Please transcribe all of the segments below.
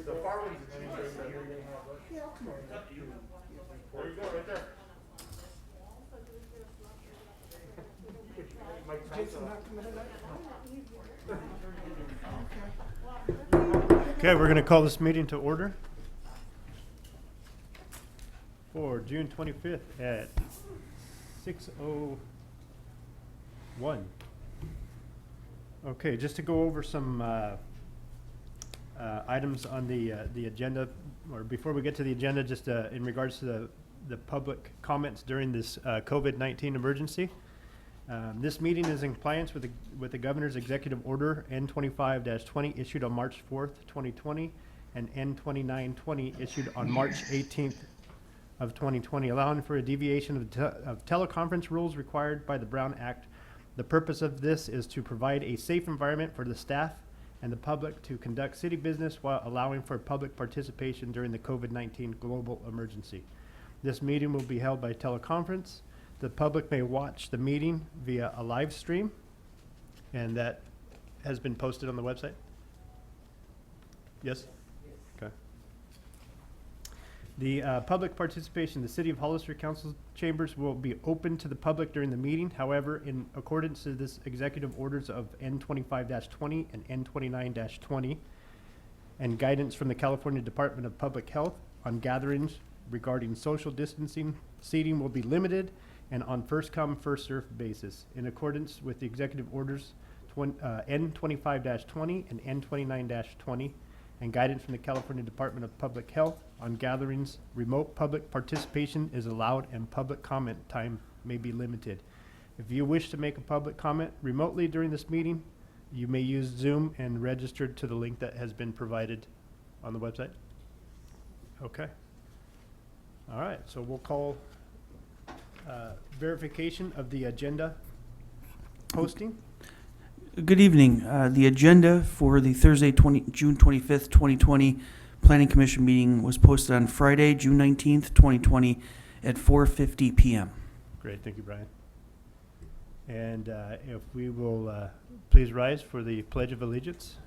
The far one's the cheapest. Yeah, I'll come over. There you go, right there. Jason not coming tonight? Okay, we're going to call this meeting to order for June 25th at 6:01. Okay, just to go over some items on the agenda, or before we get to the agenda, just in regards to the public comments during this COVID-19 emergency. This meeting is in compliance with the Governor's Executive Order N25-20 issued on March 4th, 2020, and N29-20 issued on March 18th of 2020, allowing for a deviation of teleconference rules required by the Brown Act. The purpose of this is to provide a safe environment for the staff and the public to conduct city business while allowing for public participation during the COVID-19 global emergency. This meeting will be held by teleconference. The public may watch the meeting via a live stream, and that has been posted on the website? Yes? Okay. The public participation, the City of Hollister Council chambers will be open to the public during the meeting. However, in accordance to this executive orders of N25-20 and N29-20 and guidance from the California Department of Public Health on gatherings regarding social distancing, seating will be limited and on first-come, first-served basis. In accordance with the executive orders N25-20 and N29-20 and guidance from the California Department of Public Health on gatherings, remote public participation is allowed and public comment time may be limited. If you wish to make a public comment remotely during this meeting, you may use Zoom and register to the link that has been provided on the website. Okay. All right, so we'll call verification of the agenda posting. Good evening. The agenda for the Thursday, June 25th, 2020 Planning Commission meeting was posted on Friday, June 19th, 2020 at 4:50 p.m. Great, thank you, Brian. And if we will please rise for the Pledge of Allegiance.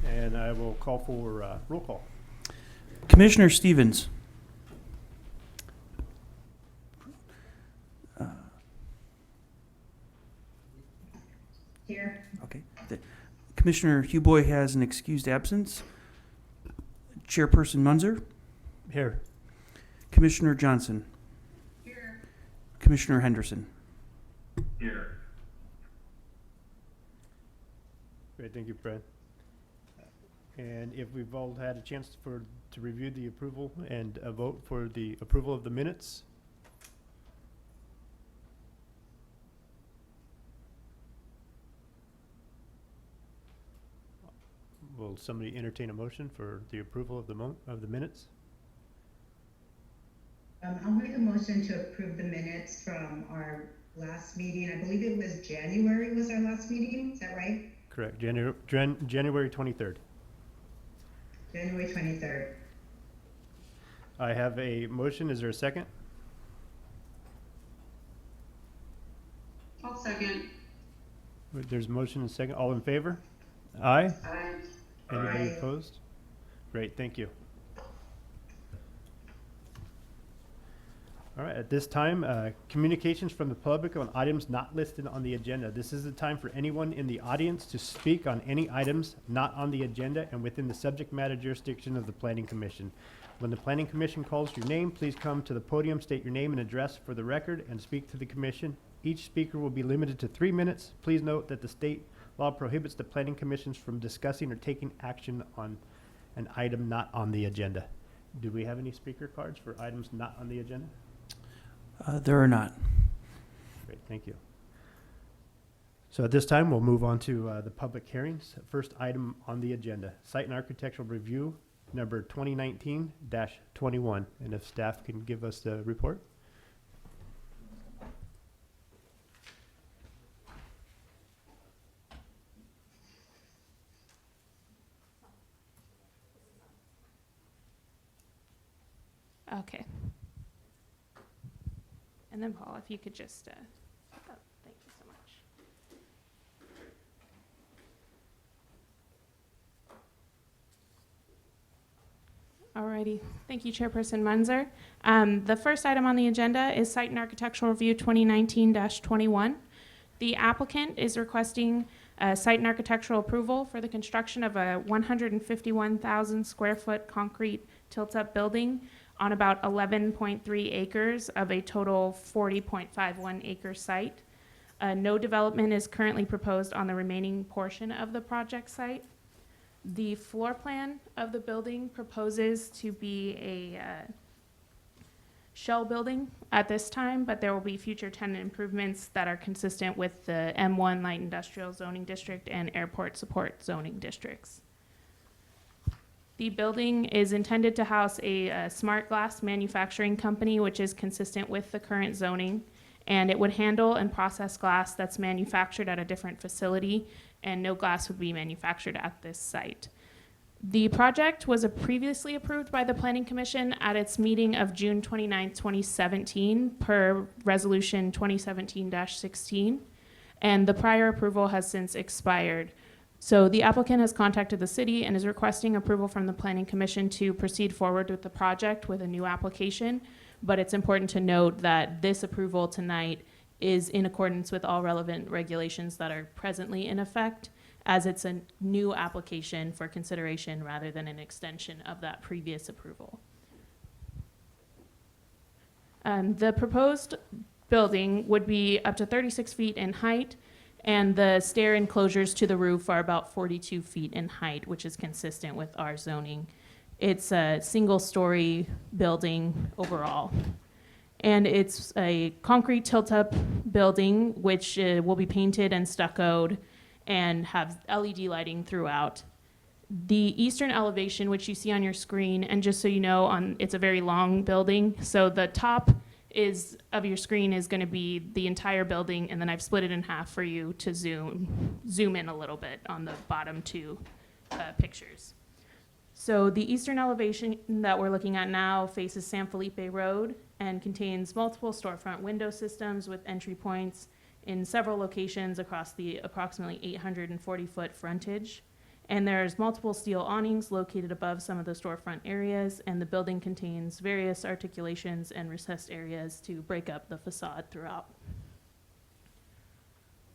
And I will call for roll call. Commissioner Stevens. Here. Okay. Commissioner Huboy has an excused absence. Chairperson Munzer. Here. Commissioner Johnson. Here. Commissioner Henderson. Here. Great, thank you, Fred. And if we've all had a chance to review the approval and a vote for the approval of the minutes. Will somebody entertain a motion for the approval of the minutes? I'll make a motion to approve the minutes from our last meeting. I believe it was January was our last meeting. Is that right? Correct. January 23rd. January 23rd. I have a motion. Is there a second? I'll second. There's a motion and a second. All in favor? Aye. Aye. Anybody Aye. opposed? Great, thank you. All right, at this time, communications from the public on items not listed on the agenda. This is the time for anyone in the audience to speak on any items not on the agenda and within the subject matter jurisdiction of the Planning Commission. When the Planning Commission calls your name, please come to the podium, state your name and address for the record, and speak to the commission. Each speaker will be limited to 3 minutes. Please note that the state law prohibits the Planning Commissions from discussing or taking action on an item not on the agenda. Do we have any speaker cards for items not on the agenda? There are not. Great, thank you. So at this time, we'll move on to the public hearings. First item on the agenda, Site and Architectural Review, number 2019-21. And if staff can give us the report. Okay. And then Paul, if you could just, oh, thank you so much. Alrighty, thank you, Chairperson Munzer. The first item on the agenda is Site and Architectural Review 2019-21. The applicant is requesting site and architectural approval for the construction of a 151,000 square foot concrete tilt-up building on about 11.3 acres of a total 40.51 acre site. No development is currently proposed on the remaining portion of the project site. The floor plan of the building proposes to be a shell building at this time, but there will be future tenant improvements that are consistent with the M1 Light Industrial Zoning District and Airport Support Zoning Districts. The building is intended to house a smart glass manufacturing company, which is consistent with the current zoning, and it would handle and process glass that's manufactured at a different facility, and no glass would be manufactured at this site. The project was previously approved by the Planning Commission at its meeting of June 29, 2017, per Resolution 2017-16, and the prior approval has since expired. So the applicant has contacted the city and is requesting approval from the Planning Commission to proceed forward with the project with a new application, but it's important to note that this approval tonight is in accordance with all relevant regulations that are presently in effect, as it's a new application for consideration rather than an extension of that previous approval. The proposed building would be up to 36 feet in height, and the stair enclosures to the roof are about 42 feet in height, which is consistent with our zoning. It's a single-story building overall. And it's a concrete tilt-up building, which will be painted and stuccoed and have LED lighting throughout. The eastern elevation, which you see on your screen, and just so you know, it's a very long building, so the top of your screen is going to be the entire building, and then I've split it in half for you to zoom in a little bit on the bottom two pictures. So the eastern elevation that we're looking at now faces San Felipe Road and contains multiple storefront window systems with entry points in several locations across the approximately 840-foot frontage. And there's multiple steel awnings located above some of the storefront areas, and the building contains various articulations and recessed areas to break up the facade throughout.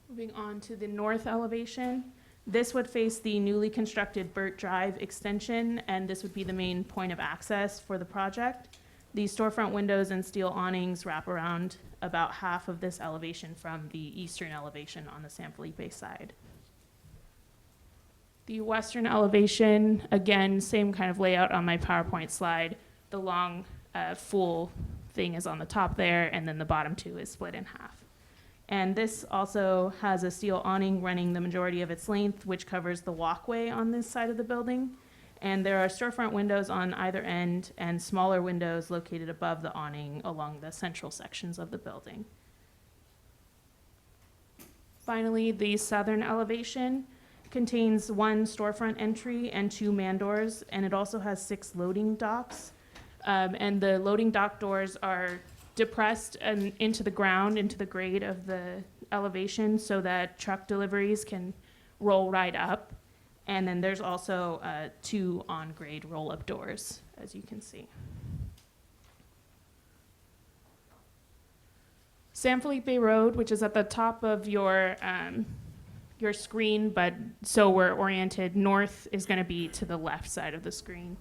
Moving on to the north elevation, this would face the newly constructed Burt Drive extension, and this would be the main point of access for the project. These storefront windows and steel awnings wrap around about half of this elevation from the eastern elevation on the San Felipe side. The western elevation, again, same kind of layout on my PowerPoint slide. The long full thing is on the top there, and then the bottom two is split in half. And this also has a steel awning running the majority of its length, which covers the walkway on this side of the building. And there are storefront windows on either end and smaller windows located above the awning along the central sections of the building. Finally, the southern elevation contains one storefront entry and 2 man doors, and it also has 6 loading docks. And the loading dock doors are depressed and into the ground, into the grade of the elevation, so that truck deliveries can roll right up. And then there's also 2 on-grade roll-up doors, as you can see. San Felipe Road, which is at the top of your screen, but so we're oriented north, is going to be to the left side of the screen.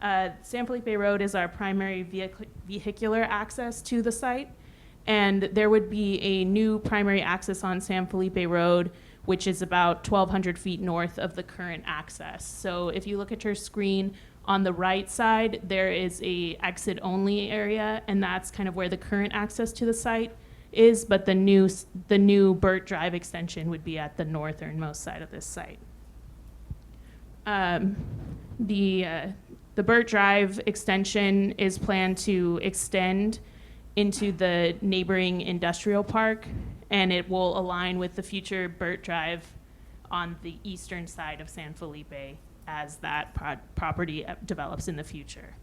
San Felipe Road is our primary vehicular access to the site, and there would be a new primary access on San Felipe Road, which is about 1,200 feet north of the current access. So if you look at your screen, on the right side, there is a exit-only area, and that's kind of where the current access to the site is, but the new Burt Drive extension would be at the northernmost side of this site. The Burt Drive extension is planned to extend into the neighboring industrial park, and it will align with the future Burt Drive on the eastern side of San Felipe as that property develops in the future.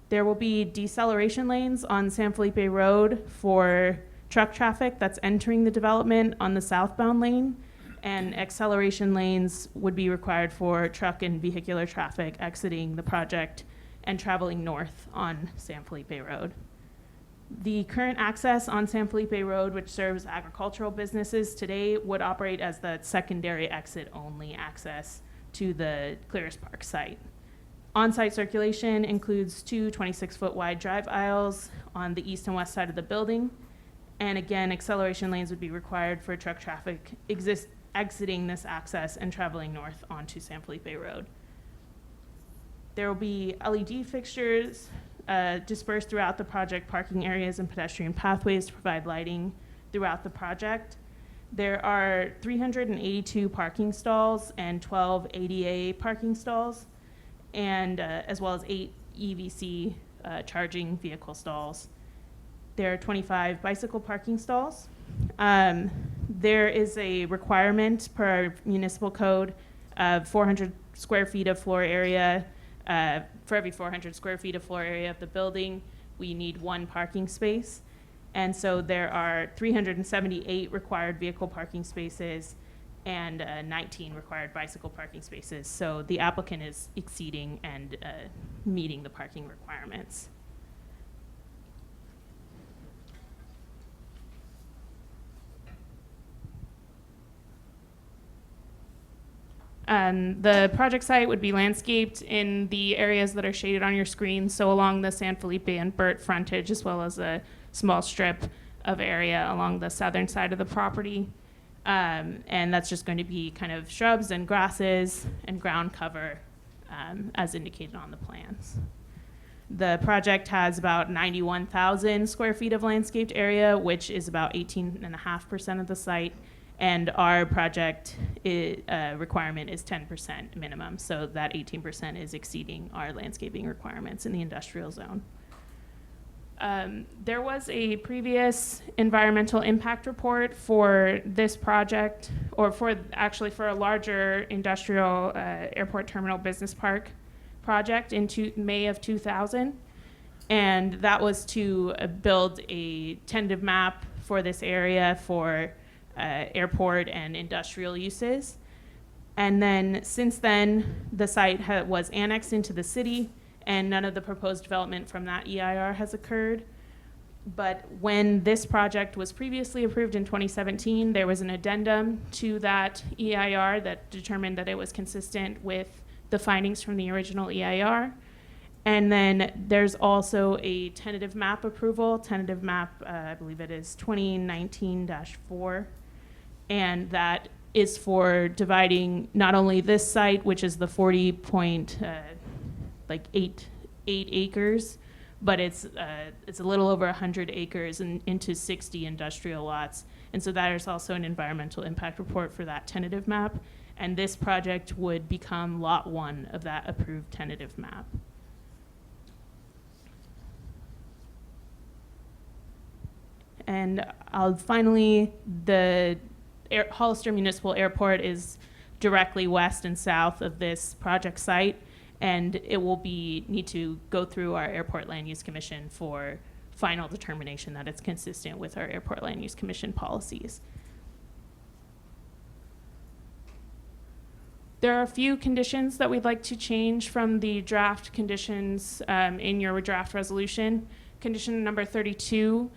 There will be deceleration lanes on San Felipe Road for truck traffic that's entering the development on the southbound lane, and acceleration lanes would be required for truck and vehicular traffic exiting the project and traveling north on San Felipe Road. The current access on San Felipe Road, which serves agricultural businesses today, would operate as the secondary exit only access to the CLEARIST Park site. On-site circulation includes two 26-foot wide drive aisles on the east and west side of the building. And again, acceleration lanes would be required for truck traffic exiting this access and traveling north onto San Felipe Road. There will be LED fixtures dispersed throughout the project parking areas and pedestrian pathways to provide lighting throughout the project. There are 382 parking stalls and 12 ADA parking stalls, and as well as 8 EVC charging vehicle stalls. There are 25 bicycle parking stalls. There is a requirement per our municipal code of 400 square feet of floor area. For every 400 square feet of floor area of the building, we need 1 parking space. And so there are 378 required vehicle parking spaces and 19 required bicycle parking spaces. So the applicant is exceeding and meeting the parking requirements. The project site would be landscaped in the areas that are shaded on your screen, so along the San Felipe and Burt frontage, as well as a small strip of area along the southern side of the property. And that's just going to be kind of shrubs and grasses and ground cover as indicated on the plans. The project has about 91,000 square feet of landscaped area, which is about 18.5% of the site. And our project requirement is 10% minimum, so that 18% is exceeding our landscaping requirements in the industrial zone. There was a previous environmental impact report for this project, or for a larger industrial airport terminal business park project in May of 2000. And that was to build a tentative map for this area for airport and industrial uses. And then since then, the site was annexed into the city, and none of the proposed development from that EIR has occurred. But when this project was previously approved in 2017, there was an addendum to that EIR that determined that it was consistent with the findings from the original EIR. And then there's also a tentative map approval, tentative map, I believe it is 2019-4. And that is for dividing not only this site, which is the 40.8 acres, but it's a little over 100 acres into 60 industrial lots. And so that is also an environmental impact report for that tentative map. And this project would become lot 1 of that approved tentative map. And finally, the Hollister Municipal Airport is directly west and south of this project site, and it will need to go through our Airport Land Use Commission for final determination that it's consistent with our Airport Land Use Commission policies. There are a few conditions that we'd like to change from the draft conditions in your draft resolution. Condition number 32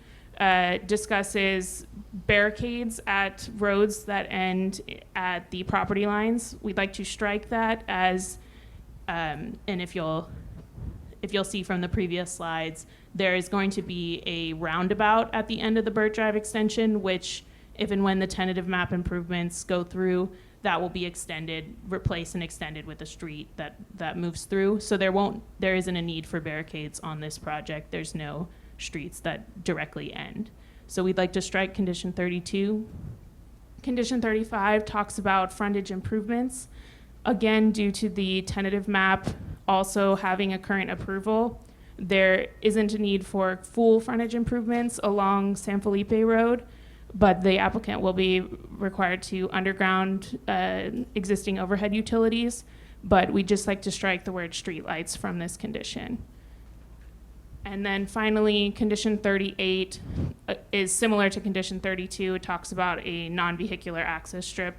discusses barricades at roads that end at the property lines. We'd like to strike that as, and if you'll see from the previous slides, there is going to be a roundabout at the end of the Burt Drive extension, which if and when the tentative map improvements go through, that will be extended, replaced and extended with a street that moves through. So there isn't a need for barricades on this project. There's no streets that directly end. So we'd like to strike condition 32. Condition 35 talks about frontage improvements. Again, due to the tentative map also having a current approval, there isn't a need for full frontage improvements along San Felipe Road, but the applicant will be required to underground existing overhead utilities, but we'd just like to strike the word streetlights from this condition. And then finally, condition 38 is similar to condition 32. It talks about a non-vehicular access strip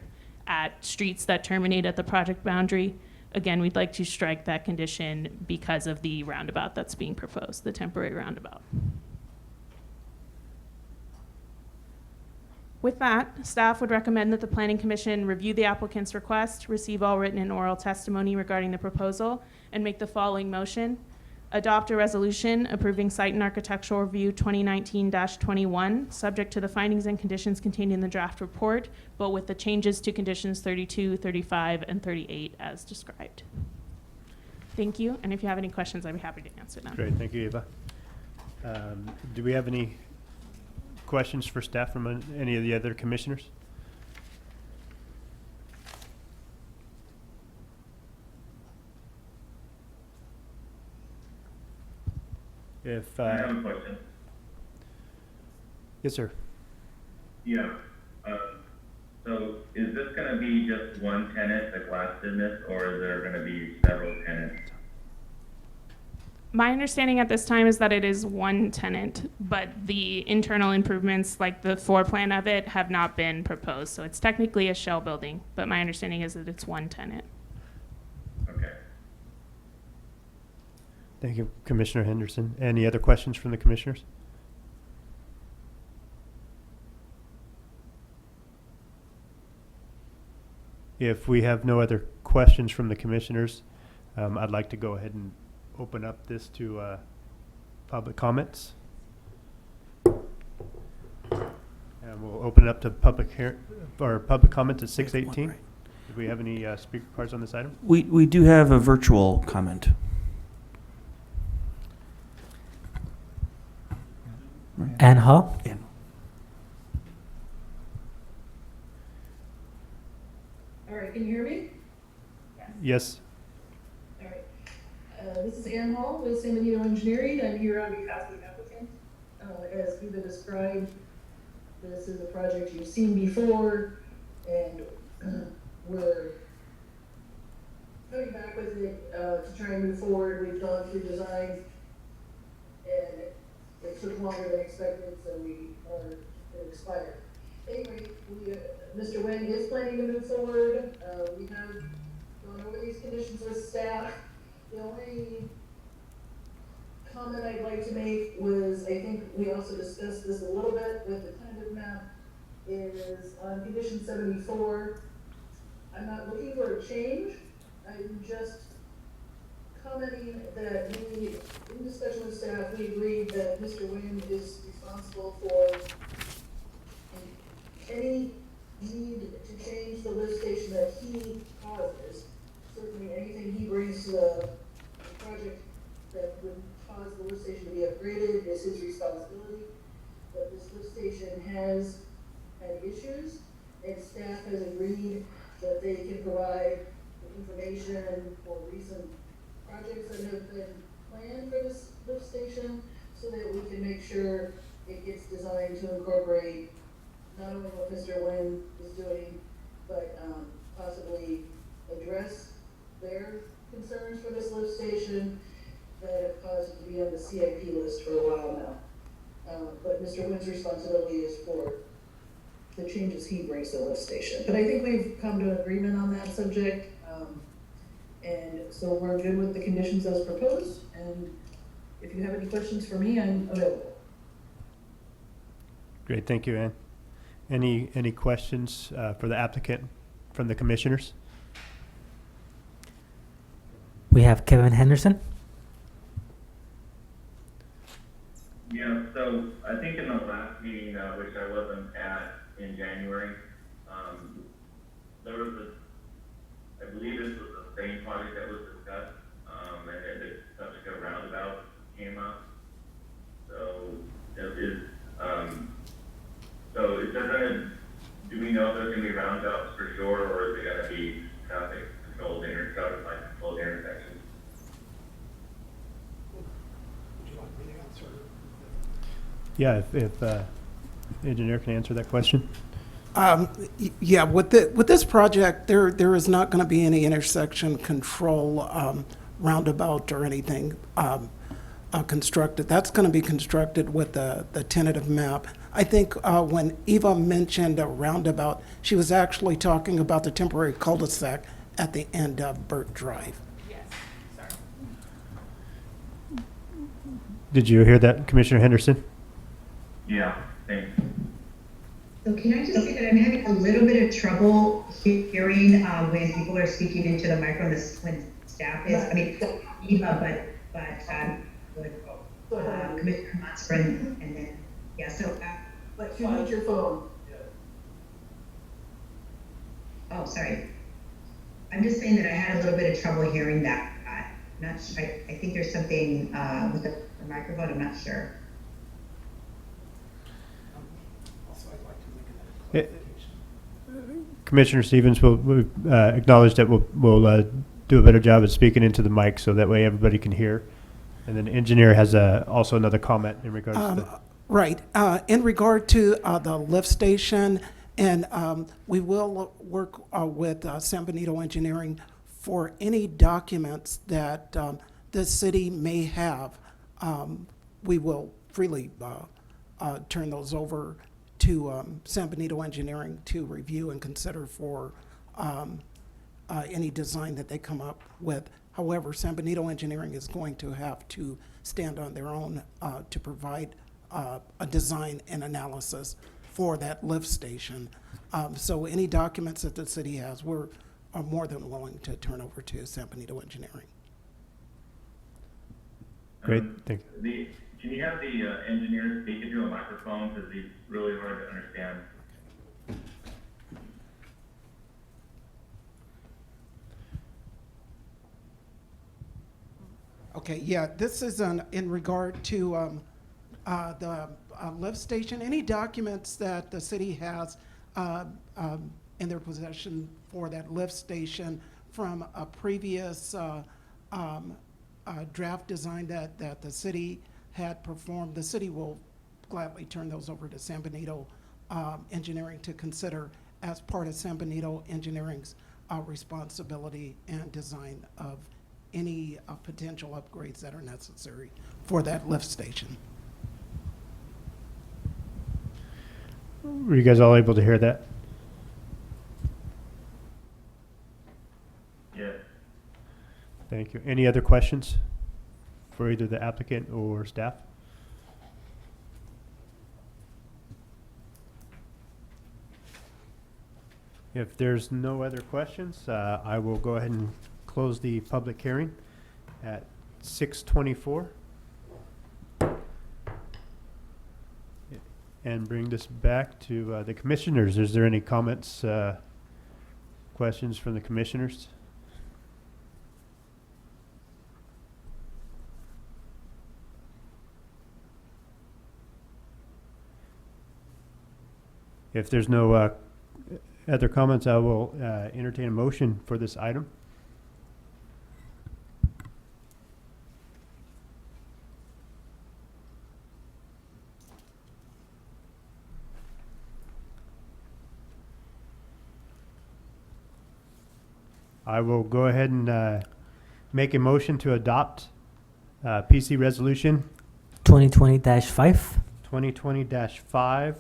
at streets that terminate at the project boundary. Again, we'd like to strike that condition because of the roundabout that's being proposed, the temporary roundabout. With that, staff would recommend that the Planning Commission review the applicant's request, receive all written and oral testimony regarding the proposal, and make the following motion. Adopt a resolution approving Site and Architectural Review 2019-21, subject to the findings and conditions contained in the draft report, but with the changes to conditions 32, 35, and 38 as described. Thank you, and if you have any questions, I'd be happy to answer them. Great, thank you, Eva. Do we have any questions for staff from any of the other commissioners? If, I have a question. yes, sir. Yeah. So is this gonna be just one tenant, the glass business, or is there gonna be several tenants? My understanding at this time is that it is one tenant, but the internal improvements, like the floor plan of it, have not been proposed. So it's technically a shell building, but my understanding is that it's one tenant. Okay. Thank you, Commissioner Henderson. Any other questions from the commissioners? If we have no other questions from the commissioners, I'd like to go ahead and open up this to public comments. And we'll open it up to public comments at 6:18. Right. Do we have any speaker cards on this item? We do have a virtual comment. Ann Hall? Ann. All right, can you hear me? Yes. All right. This is Ann Hall with San Benito Engineering. I'm here on behalf of the applicant. As Eva described, this is a project you've seen before, and we're coming back with it to try and move forward. We've gone through design, and it took longer than expected, so it expired. Anyway, Mr. Nguyen is planning to move forward. We have gone over these conditions with staff. The only comment I'd like to make was, I think we also discussed this a little bit with the tentative map, is on condition 74. I'm not looking for a change. I'm just commenting that in discussion with staff, we agreed that Mr. Nguyen is responsible for any need to change the lift station that he causes. Certainly anything he brings to the project that would cause the lift station to be upgraded is his responsibility. But this lift station has had issues, and staff has agreed that they can provide information for recent projects that have been planned for this lift station, so that we can make sure it gets designed to incorporate not only what Mr. Nguyen is doing, but possibly address their concerns for this lift station that have caused it to be on the CIP list for a while now. But Mr. Nguyen's responsibility is for the changes he brings to the lift station. But I think we've come to an agreement on that subject. And so we're good with the conditions as proposed. And if you have any questions for me, I'm available. Great, thank you, Ann. Any questions for the applicant from the commissioners? We have Kevin Henderson. Yeah, so I think in the last meeting, which I wasn't at in January, there was I believe this was the same project that was discussed, and the subject of roundabout came up. So is there gonna, do we know if there's gonna be roundabouts for sure, or is it gonna be traffic controlled controlled intersections? Would you like me to answer? Yeah, if engineer can answer that question. Yeah, with this project, there is not going to be any intersection control roundabout or anything. constructed. That's going to be constructed with the tentative map. I think when Eva mentioned a roundabout, she was actually talking about the temporary cul-de-sac at the end of Burt Drive. Yes, sorry. Did you hear that, Commissioner Henderson? Yeah, thanks. So can I just say that I'm having a little bit of trouble hearing when people are speaking into the microphone, when staff is, I mean, Eva, with Commissioner Munster and then, yeah, so, But you need your phone. oh, sorry. I'm just saying that I had a little bit of trouble hearing that. Not sure, I think there's something with the microphone, I'm not sure. Commissioner Stevens will acknowledge that we'll do a better job at speaking into the mic so that way everybody can hear. And then the engineer has also another comment in regards to Right. In regard to the lift station, and we will work with San Benito Engineering for any documents that the city may have. We will freely turn those over to San Benito Engineering to review and consider for any design that they come up with. However, San Benito Engineering is going to have to stand on their own to provide a design and analysis for that lift station. So any documents that the city has, we're more than willing to turn over to San Benito Engineering. Great, thank you. Can you have the engineer speak into a microphone, because he's really hard to understand? Okay, yeah, this is in regard to the lift station. Any documents that the city has in their possession for that lift station from a previous draft design that the city had performed, the city will gladly turn those over to San Benito Engineering to consider as part of San Benito Engineering's responsibility and design of any potential upgrades that are necessary for that lift station. Were you guys all able to hear that? Yes. Thank you. Any other questions for either the applicant or staff? If there's no other questions, I will go ahead and close the public hearing at 6:24 and bring this back to the commissioners. Is there any comments, questions from the commissioners? If there's no other comments, I will entertain a motion for this item. I will go ahead and make a motion to adopt PC Resolution 2020-5. 2020-5,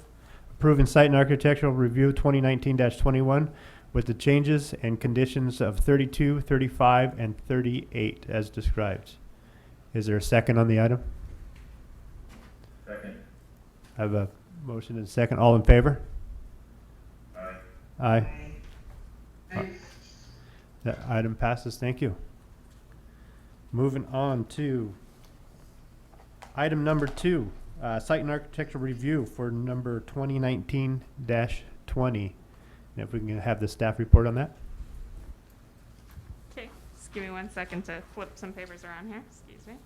approving site and architectural review 2019-21 with the changes and conditions of 32, 35, and 38 as described. Is there a second on the item? Second. I have a motion and a second. All in favor? Aye. Aye. Aye. That item passes. Thank you. Moving on to item number 2, site and architectural review for number 2019-20. And if we can have the staff report on that. Okay, just give me 1 second to flip some papers around here. Excuse me.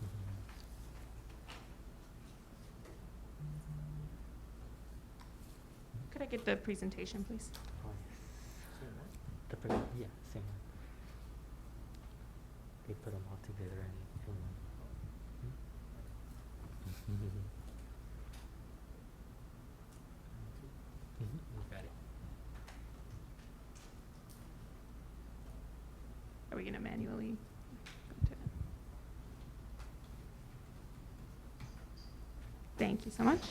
Could I get the presentation, please? Yeah, same one. They put them all together and film them. Got it. Are we going to manually go to Thank you so much.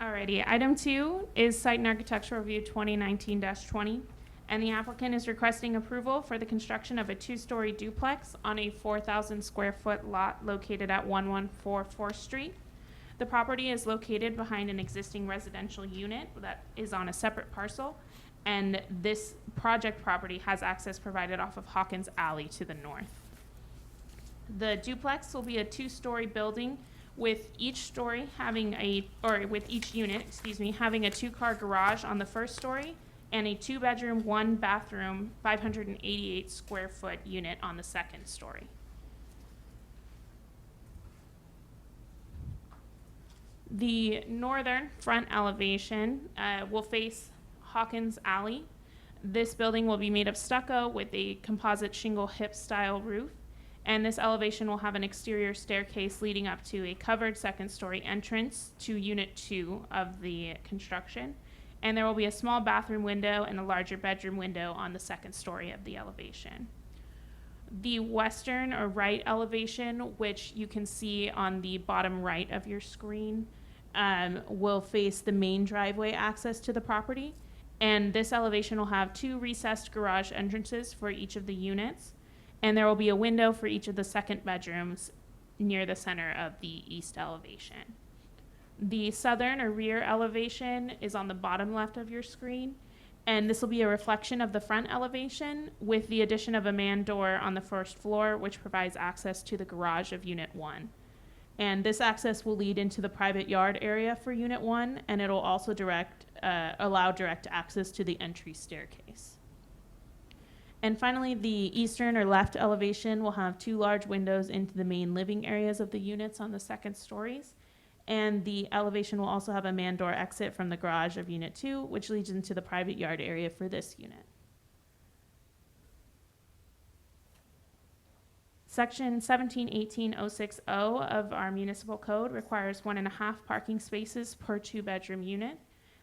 Alrighty, item 2 is Site and Architectural Review 2019-20, and the applicant is requesting approval for the construction of a 2-story duplex on a 4,000 square foot lot located at 114 4th Street. The property is located behind an existing residential unit that is on a separate parcel, and this project property has access provided off of Hawkins Alley to the north. The duplex will be a 2-story building with each unit, having a 2-car garage on the first story and a 2-bedroom, 1-bathroom, 588 square foot unit on the second story. The northern front elevation will face Hawkins Alley. This building will be made of stucco with a composite shingle hip style roof, and this elevation will have an exterior staircase leading up to a covered second-story entrance to Unit 2 of the construction, and there will be a small bathroom window and a larger bedroom window on the second story of the elevation. The western or right elevation, which you can see on the bottom right of your screen, will face the main driveway access to the property, and this elevation will have 2 recessed garage entrances for each of the units, and there will be a window for each of the second bedrooms near the center of the east elevation. The southern or rear elevation is on the bottom left of your screen, and this will be a reflection of the front elevation with the addition of a man door on the first floor, which provides access to the garage of Unit 1. And this access will lead into the private yard area for Unit 1, and it'll also allow direct access to the entry staircase. And finally, the eastern or left elevation will have 2 large windows into the main living areas of the units on the second stories. And the elevation will also have a man door exit from the garage of Unit 2, which leads into the private yard area for this unit. Section 1718.060 of our municipal code requires 1.5 parking spaces per 2-bedroom unit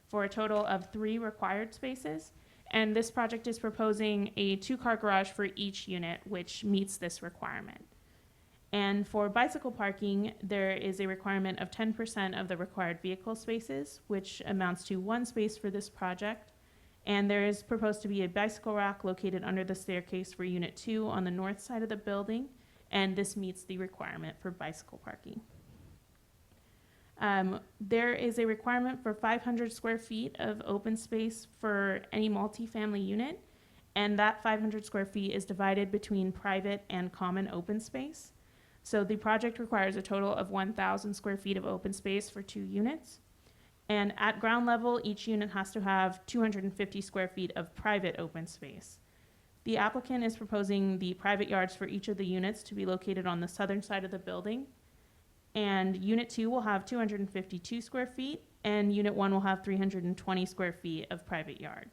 for a total of 3 required spaces. And this project is proposing a 2-car garage for each unit, which meets this requirement. And for bicycle parking, there is a requirement of 10% of the required vehicle spaces, which amounts to 1 space for this project. And there is proposed to be a bicycle rack located under the staircase for Unit 2 on the north side of the building, and this meets the requirement for bicycle parking. There is a requirement for 500 square feet of open space for any multifamily unit, and that 500 square feet is divided between private and common open space. So the project requires a total of 1,000 square feet of open space for 2 units. And at ground level, each unit has to have 250 square feet of private open space. The applicant is proposing the private yards for each of the units to be located on the southern side of the building. And Unit 2 will have 252 square feet, and Unit 1 will have 320 square feet of private yard.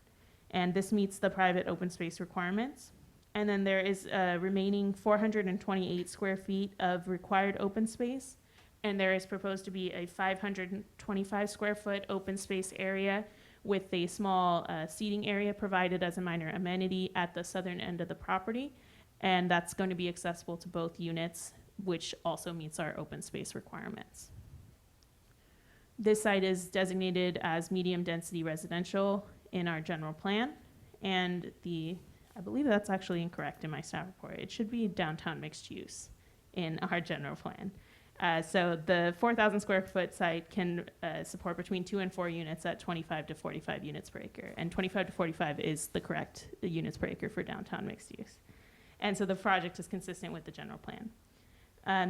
And this meets the private open space requirements. And then there is a remaining 428 square feet of required open space, and there is proposed to be a 525 square foot open space area with a small seating area provided as a minor amenity at the southern end of the property, and that's going to be accessible to both units, which also meets our open space requirements. This site is designated as medium density residential in our general plan, and I believe that's actually incorrect in my staff report. It should be downtown mixed use in our general plan. So the 4,000 square foot site can support between 2 and 4 units at 25 to 45 units per acre. And 25 to 45 is the correct units per acre for downtown mixed use. And so the project is consistent with the general plan.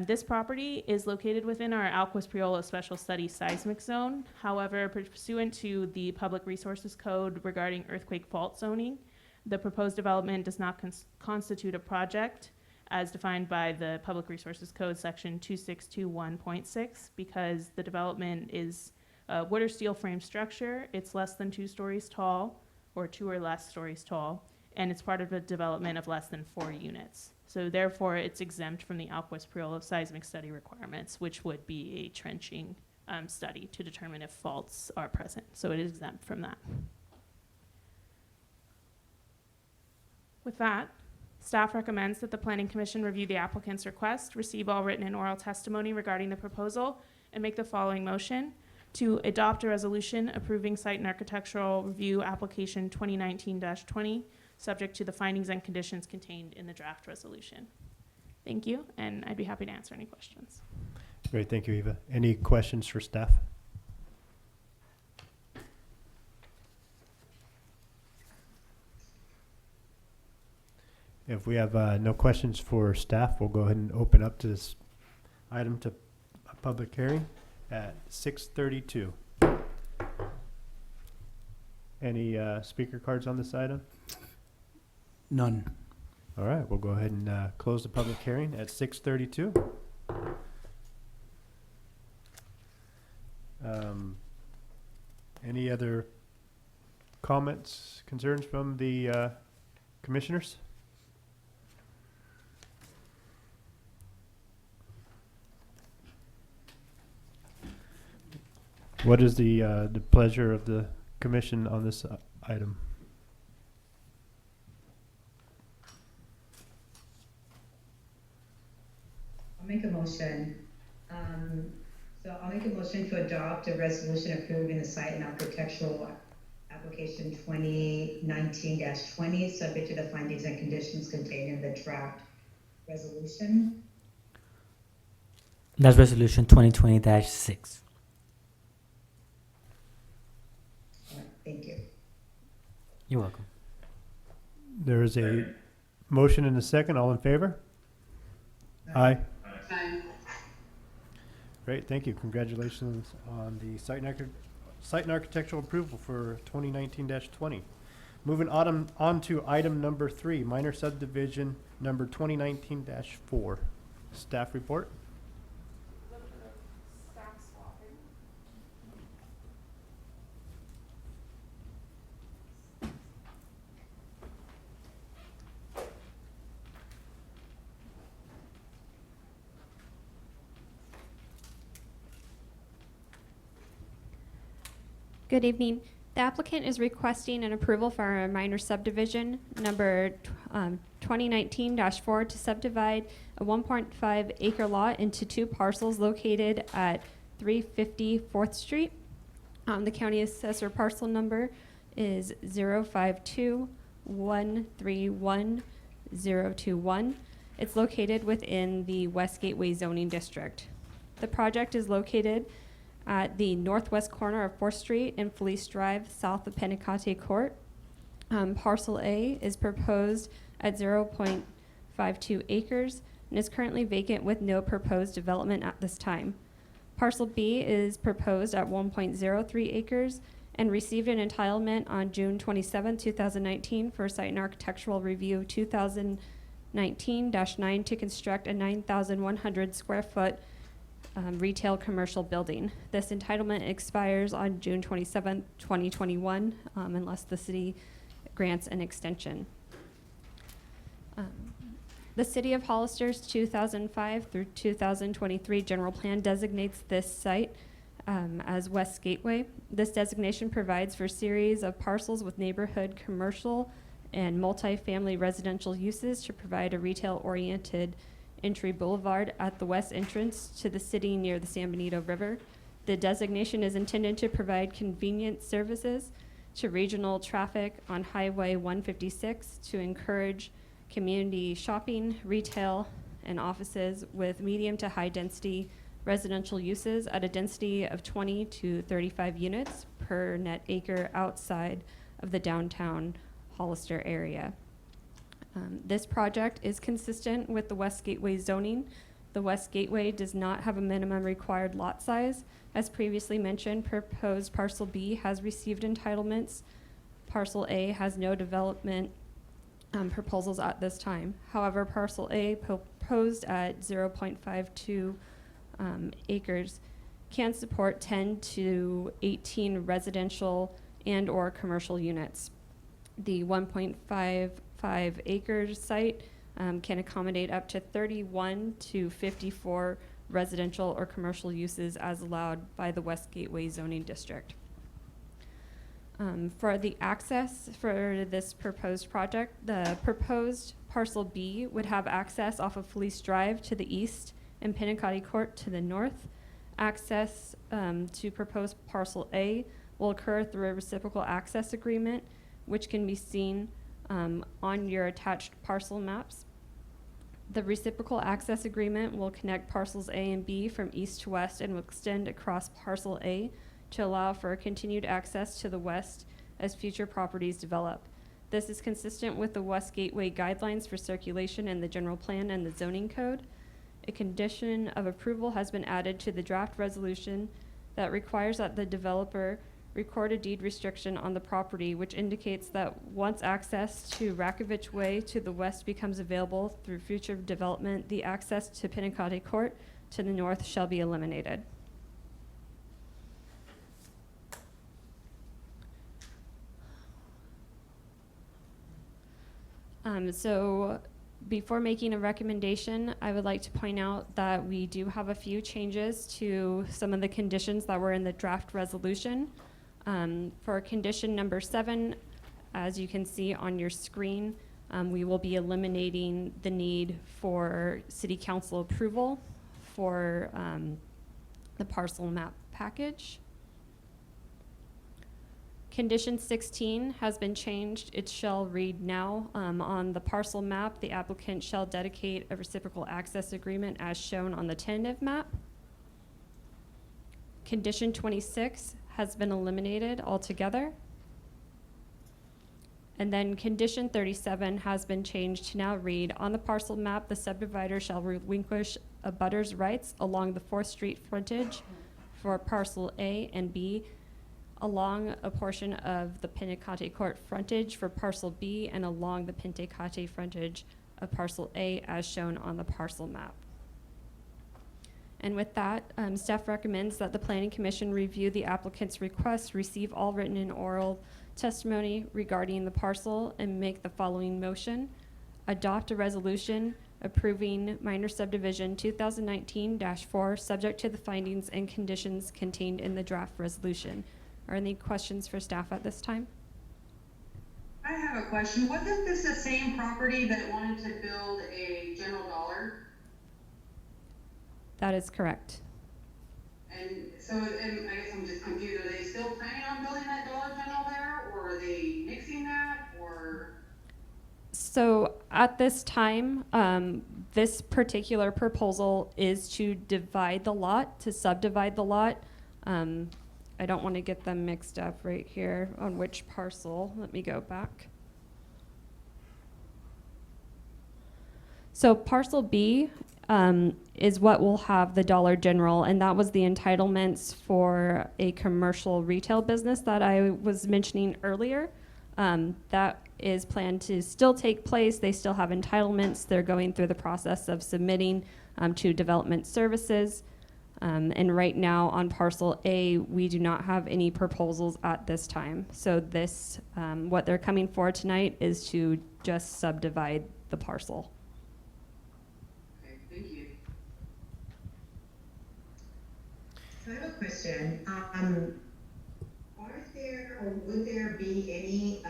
This property is located within our Alquist-Priolo Special Study Seismic Zone. However, pursuant to the Public Resources Code regarding earthquake fault zoning, the proposed development does not constitute a project as defined by the Public Resources Code section 2621.6 because the development is a wood or steel frame structure. It's less than 2 stories tall or 2 or less stories tall, and it's part of a development of less than 4 units. So therefore, it's exempt from the Alquist-Priolo seismic study requirements, which would be a trenching study to determine if faults are present. So it is exempt from that. With that, staff recommends that the Planning Commission review the applicant's request, receive all written and oral testimony regarding the proposal, and make the following motion: to adopt a resolution approving site and architectural review application 2019-20, subject to the findings and conditions contained in the draft resolution. Thank you, and I'd be happy to answer any questions. Great, thank you, Eva. Any questions for staff? If we have no questions for staff, we'll go ahead and open up to this item to a public hearing at 6:32. Any speaker cards on this item? None. All right, we'll go ahead and close the public hearing at 6:32. Any other comments, concerns from the commissioners? What is the pleasure of the commission on this item? I'll make a motion. So I'll make a motion to adopt a resolution approving the site and architectural application 2019-20, subject to the findings and conditions contained in the draft resolution. That's resolution 2020-6. All right, thank you. You're welcome. There is a motion and a second. All in favor? Aye. Great, thank you. Congratulations on the site and architectural approval for 2019-20. Moving on to item number 3, minor subdivision number 2019-4. Staff report. Good evening. The applicant is requesting an approval for a minor subdivision number 2019-4 to subdivide a 1.5 acre lot into 2 parcels located at 350 4th Street. The county assessor parcel number is 052-131-021. It's located within the West Gateway zoning district. The project is located at the northwest corner of 4th Street and Felice Drive, south of Pennicate Court. Parcel A is proposed at 0.52 acres and is currently vacant with no proposed development at this time. Parcel B is proposed at 1.03 acres and received an entitlement on June 27, 2019 for site and architectural review 2019-9 to construct a 9,100 square foot retail commercial building. This entitlement expires on June 27, 2021, unless the city grants an extension. The City of Hollister's 2005 through 2023 general plan designates this site as West Gateway. This designation provides for a series of parcels with neighborhood, commercial, and multifamily residential uses to provide a retail-oriented entry boulevard at the west entrance to the city near the San Benito River. The designation is intended to provide convenient services to regional traffic on Highway 156 to encourage community shopping, retail, and offices with medium to high density residential uses at a density of 20 to 35 units per net acre outside of the downtown Hollister area. This project is consistent with the West Gateway zoning. The West Gateway does not have a minimum required lot size. As previously mentioned, proposed parcel B has received entitlements. Parcel A has no development proposals at this time. However, parcel A proposed at 0.52 acres can support 10 to 18 residential and or commercial units. The 1.55 acre site can accommodate up to 31 to 54 residential or commercial uses as allowed by the West Gateway zoning district. For the access for this proposed project, the proposed parcel B would have access off of Felice Drive to the east and Pennicate Court to the north. access to proposed parcel A will occur through a reciprocal access agreement, which can be seen on your attached parcel maps. The reciprocal access agreement will connect parcels A and B from east to west and will extend across parcel A to allow for continued access to the west as future properties develop. This is consistent with the West Gateway guidelines for circulation in the general plan and the zoning code. A condition of approval has been added to the draft resolution that requires that the developer record a deed restriction on the property, which indicates that once access to Rakovich Way to the west becomes available through future development, the access to Pinacate Court to the north shall be eliminated. So before making a recommendation, I would like to point out that we do have a few changes to some of the conditions that were in the draft resolution. For condition number 7, as you can see on your screen, we will be eliminating the need for city council approval for the parcel map package. Condition 16 has been changed. It shall read now, on the parcel map, the applicant shall dedicate a reciprocal access agreement as shown on the tentative map. Condition 26 has been eliminated altogether. And then condition 37 has been changed to now read, on the parcel map, the subdivider shall relinquish a butter's rights along the 4th Street frontage for parcel A and B, along a portion of the Pinacate Court frontage for parcel B, and along the Pinacate frontage of parcel A as shown on the parcel map. And with that, staff recommends that the Planning Commission review the applicant's request, receive all written and oral testimony regarding the parcel, and make the following motion. Adopt a resolution approving minor subdivision 2019-4, subject to the findings and conditions contained in the draft resolution. Are any questions for staff at this time? I have a question. Wasn't this the same property that wanted to build a General Dollar? That is correct. And so, and I guess I'm just confused. Are they still planning on building that Dollar General there, or are they nixing that, or? So at this time, this particular proposal is to divide the lot, to subdivide the lot. I don't want to get them mixed up right here on which parcel. Let me go back. So parcel B is what will have the Dollar General, and that was the entitlements for a commercial retail business that I was mentioning earlier. That is planned to still take place. They still have entitlements. They're going through the process of submitting to development services. And right now on parcel A, we do not have any proposals at this time. So this, what they're coming for tonight is to just subdivide the parcel. Okay, thank you. So I have a question. Are there or would there be any,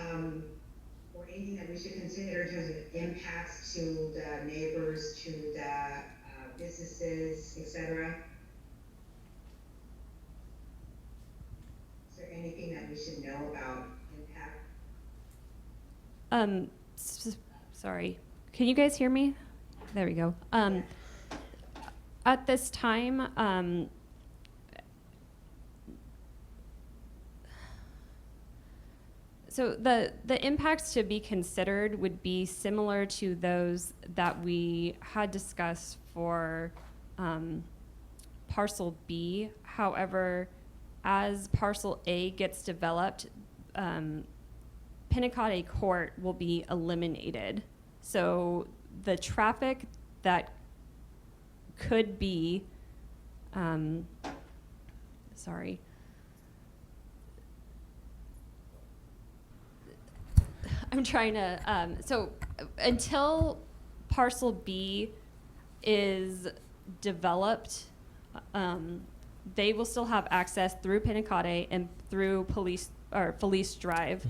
or anything that we should consider in terms of impacts to the neighbors, to the businesses, etc.? Is there anything that we should know about impact? Sorry, can you guys hear me? There we go. At this time, so the impacts to be considered would be similar to those that we had discussed for parcel B. However, as parcel A gets developed, Pinacate Court will be eliminated. So the traffic that could be, sorry. I'm trying to, so until parcel B is developed, they will still have access through Pinacate and through Felice Drive.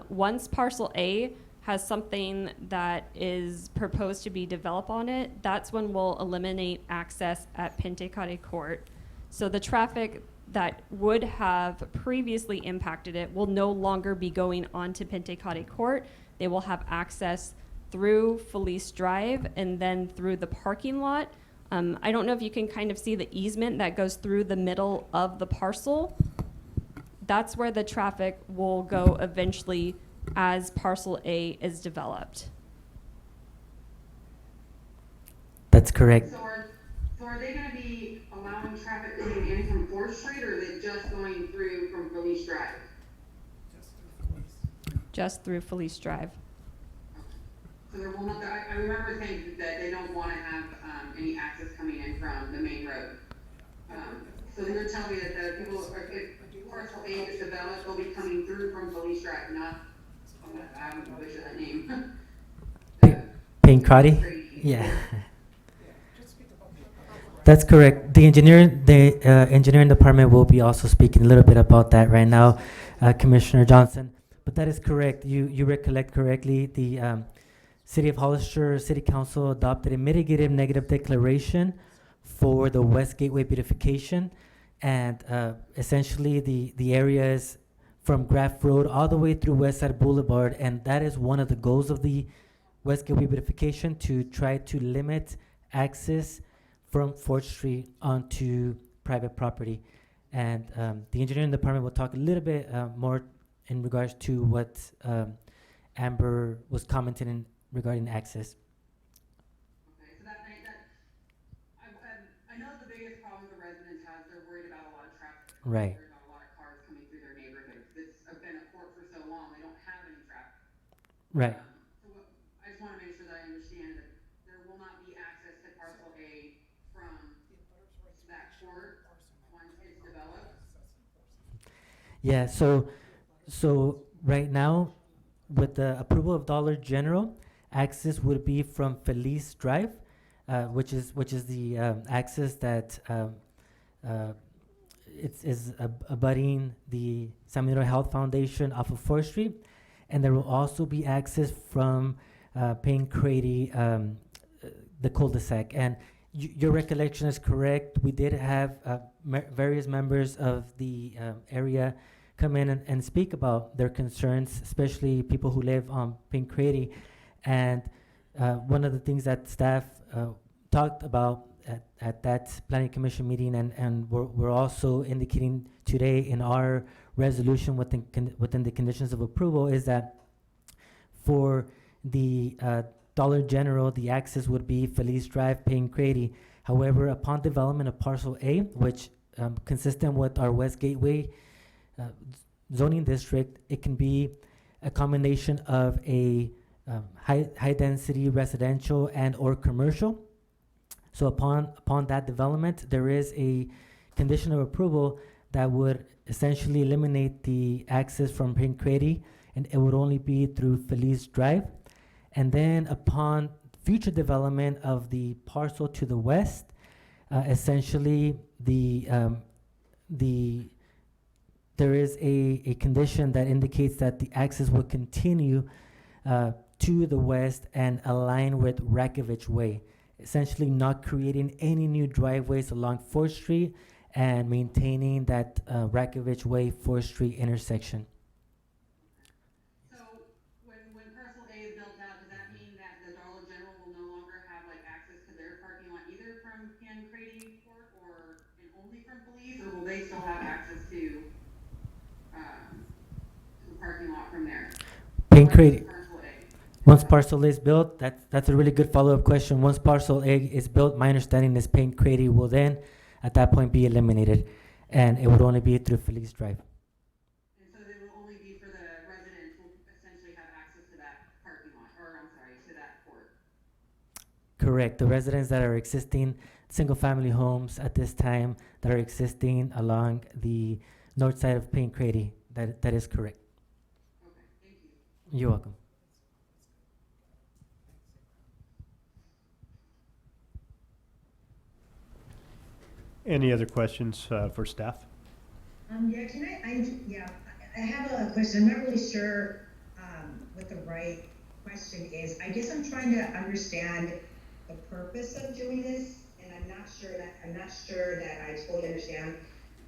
Once parcel A has something that is proposed to be developed on it, that's when we'll eliminate access at Pinacate Court. So the traffic that would have previously impacted it will no longer be going onto Pentecostal Court. They will have access through Felice Drive and then through the parking lot. I don't know if you can kind of see the easement that goes through the middle of the parcel. That's where the traffic will go eventually as parcel A is developed. That's correct. So are they gonna be allowing traffic coming in from 4th Street, or are they just going through from Felice Drive? Just through Felice Drive. So there will not, I remember saying that they don't wanna have, any access coming in from the main road. So you're telling me that the people, if parcel A is developed, they'll be coming through from Felice Drive, not, I don't know which of that name. Pancrati? Yeah. That's correct. The engineering department will be also speaking a little bit about that right now, Commissioner Johnson. But that is correct. You recollect correctly. The City of Hollister City Council adopted a mitigated negative declaration for the West Gateway beautification, and essentially the area is from Graff Road all the way through West Side Boulevard, and that is one of the goals of the West Gateway beautification, to try to limit access from 4th Street onto private property. And the engineering department will talk a little bit more in regards to what Amber was commenting in regarding access. Okay, so I know the biggest problem the residents have, they're worried about a lot of traffic. Right. There's a lot of cars coming through their neighborhoods. It's been a court for so long, they don't have any traffic. Right. I just wanna make sure that I understand that there will not be access to parcel A from that court once it's developed. Yeah, so right now, with the approval of Dollar General, access would be from Felice Drive, which is the access that is abutting the San Benito Health Foundation off of 4th Street, and there will also be access from Pancrati, the cul-de-sac. And your recollection is correct. We did have various members of the area come in and speak about their concerns, especially people who live on Pancrati. And one of the things that staff talked about at that planning commission meeting, and we're also indicating today in our resolution within the conditions of approval, is that for the Dollar General, the access would be Felice Drive, Pancrati. However, upon development of parcel A, which consistent with our West Gateway zoning district, it can be a combination of a high density residential and or commercial. So upon that development, there is a condition of approval that would essentially eliminate the access from Pancrati, and it would only be through Felice Drive. And then upon future development of the parcel to the west, essentially there is a condition that indicates that the access will continue to the west and align with Rakovich Way, essentially not creating any new driveways along 4th Street and maintaining that Rakovich Way 4th Street intersection. So when parcel A is built out, does that mean that the Dollar General will no longer have like access to their parking lot either from Pancrati Court and only from Felice, or will they still have access to the parking lot from there? Pancrati. Parcel A. Once parcel A is built, that's a really good follow-up question. Once parcel A is built, my understanding is Pancrati will then, at that point, be eliminated, and it would only be through Felice Drive. And so they will only be for the residents who essentially have access to that parking lot, or I'm sorry, to that court. Correct. The residents that are existing, single-family homes at this time that are existing along the north side of Pancrati, that is correct. Okay, thank you. You're welcome. Any other questions for staff? Yeah, I have a question. I'm not really sure what the right question is. I guess I'm trying to understand the purpose of doing this, and I'm not sure that I totally understand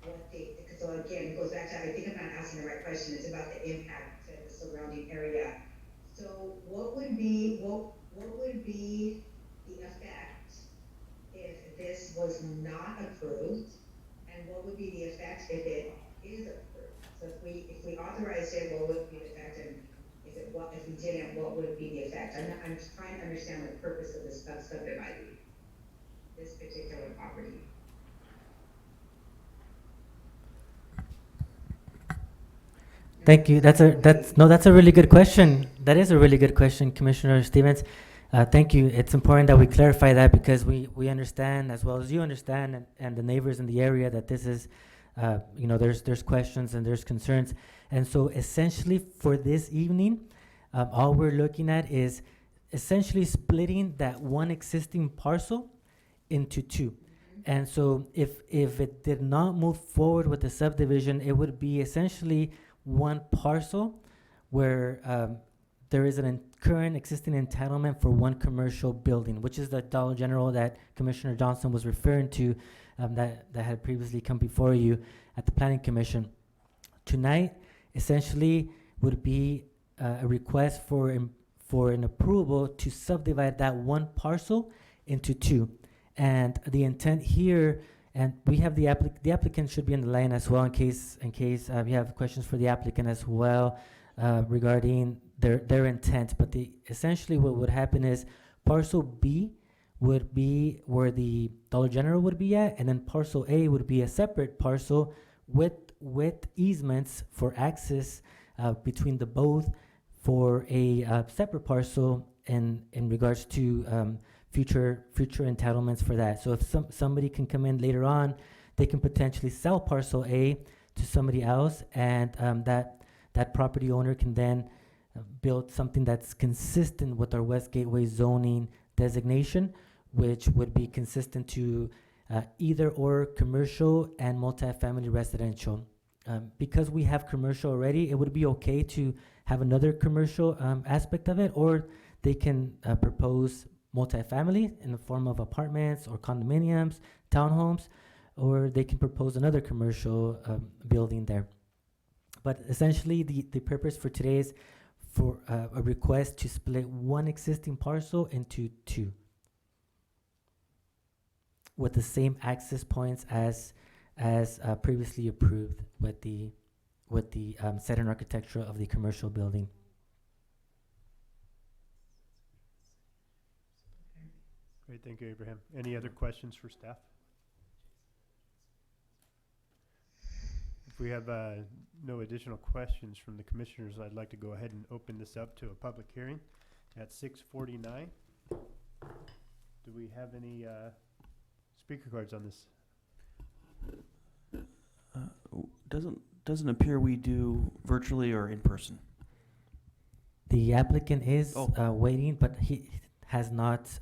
what so again, it goes back to, I think I'm not asking the right question, it's about the impact to the surrounding area. So what would be the effect if this was not approved? And what would be the effect if it is approved? So if we authorized it, what would be the effect? And if we didn't, what would be the effect? I'm trying to understand the purpose of this subdividing this particular property. Thank you. That's a really good question. That is a really good question, Commissioner Stevens. Thank you. It's important that we clarify that because we understand as well as you understand and the neighbors in the area that this is, there's questions and there's concerns. And so essentially for this evening, all we're looking at is essentially splitting that one existing parcel into two. And so if it did not move forward with the subdivision, it would be essentially one parcel where there is an current existing entitlement for one commercial building, which is the Dollar General that Commissioner Johnson was referring to, that had previously come before you at the Planning Commission. Tonight, essentially, would be a request for an approval to subdivide that one parcel into two. And the intent here, and we have the applicant should be in the line as well in case we have questions for the applicant as well regarding their intent. But essentially what would happen is parcel B would be where the Dollar General would be at, and then parcel A would be a separate parcel with easements for access between the both for a separate parcel in regards to future entitlements for that. So if somebody can come in later on, they can potentially sell parcel A to somebody else, and that property owner can then build something that's consistent with our West Gateway zoning designation, which would be consistent to either or commercial and multifamily residential. Because we have commercial already, it would be okay to have another commercial aspect of it, or they can propose multifamily in the form of apartments or condominiums, townhomes, or they can propose another commercial building there. But essentially, the purpose for today is for a request to split one existing parcel into two with the same access points as previously approved with the set and architecture of the commercial building. Great, thank you, Abraham. Any other questions for staff? If we have no additional questions from the commissioners, I'd like to go ahead and open this up to a public hearing at 6:49. Do we have any speaker cards on this? Doesn't appear we do virtually or in person. The applicant is waiting, but he has not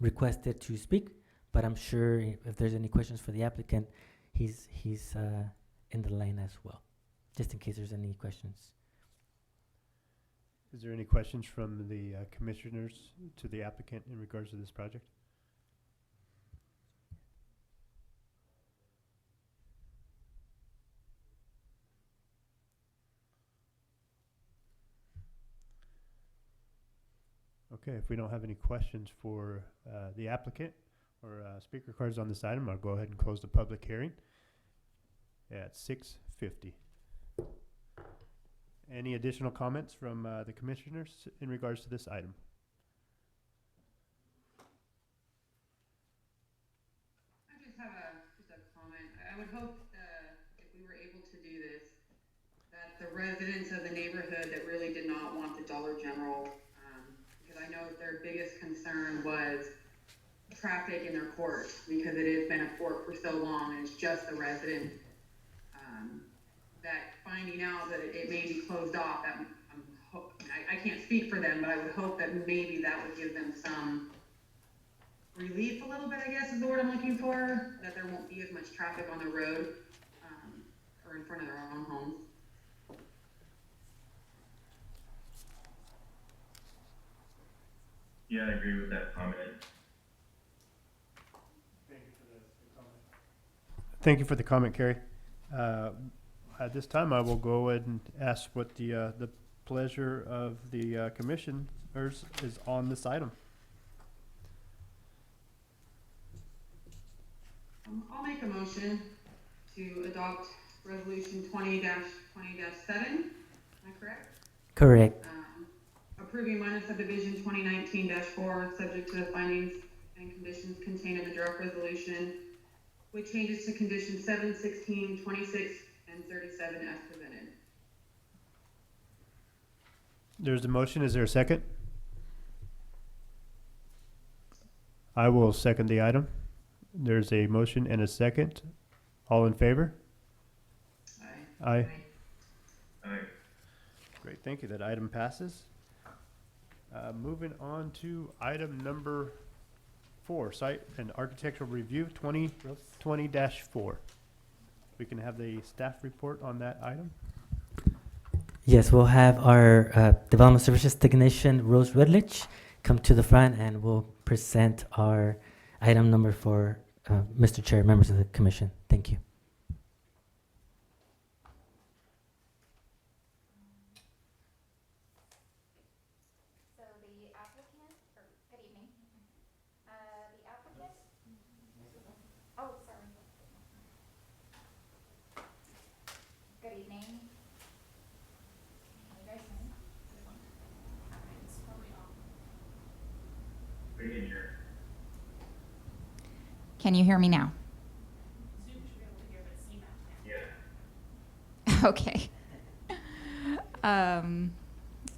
requested to speak. But I'm sure if there's any questions for the applicant, he's in the line as well, just in case there's any questions. Is there any questions from the commissioners to the applicant in regards to this project? Okay, if we don't have any questions for the applicant or speaker cards on this item, I'll go ahead and close the public hearing at 6:50. Any additional comments from the commissioners in regards to this item? I just have just a comment. I would hope if we were able to do this, that the residents of the neighborhood that really did not want the Dollar General, because I know their biggest concern was traffic in their court, because it has been a court for so long, and it's just the residents, that finding out that it may be closed off, that I can't speak for them, but I would hope that maybe that would give them some relief a little bit, I guess is the word I'm looking for, that there won't be as much traffic on the road, or in front of their own homes. Yeah, I agree with that comment. Thank you for the comment, Carrie. At this time, I will go ahead and ask what the pleasure of the commissioners is on this item. I'll make a motion to adopt resolution 20-20-7. Am I correct? Correct. Approving minor subdivision 2019-4, subject to the findings and conditions contained in the draft resolution, with changes to conditions 7, 16, 26, and 37 as presented. There's a motion. Is there a second? I will second the item. There's a motion and a second. All in favor? Aye. Aye. Aye. Great, thank you. That item passes. Moving on to item number 4, site and architectural review 2020-4. We can have the staff report on that item. Yes, we'll have our Development Services Technician, Rose Redlich, come to the front and we'll present our item number 4, Mr. Chair, members of the commission. Thank you. So the applicant, or good evening. The applicant, oh, sorry. Good evening. Can you guys hear me? It's totally off. We can hear. Can you hear me now? Zoom should be able to hear, but CMAP can't. Yeah. Okay.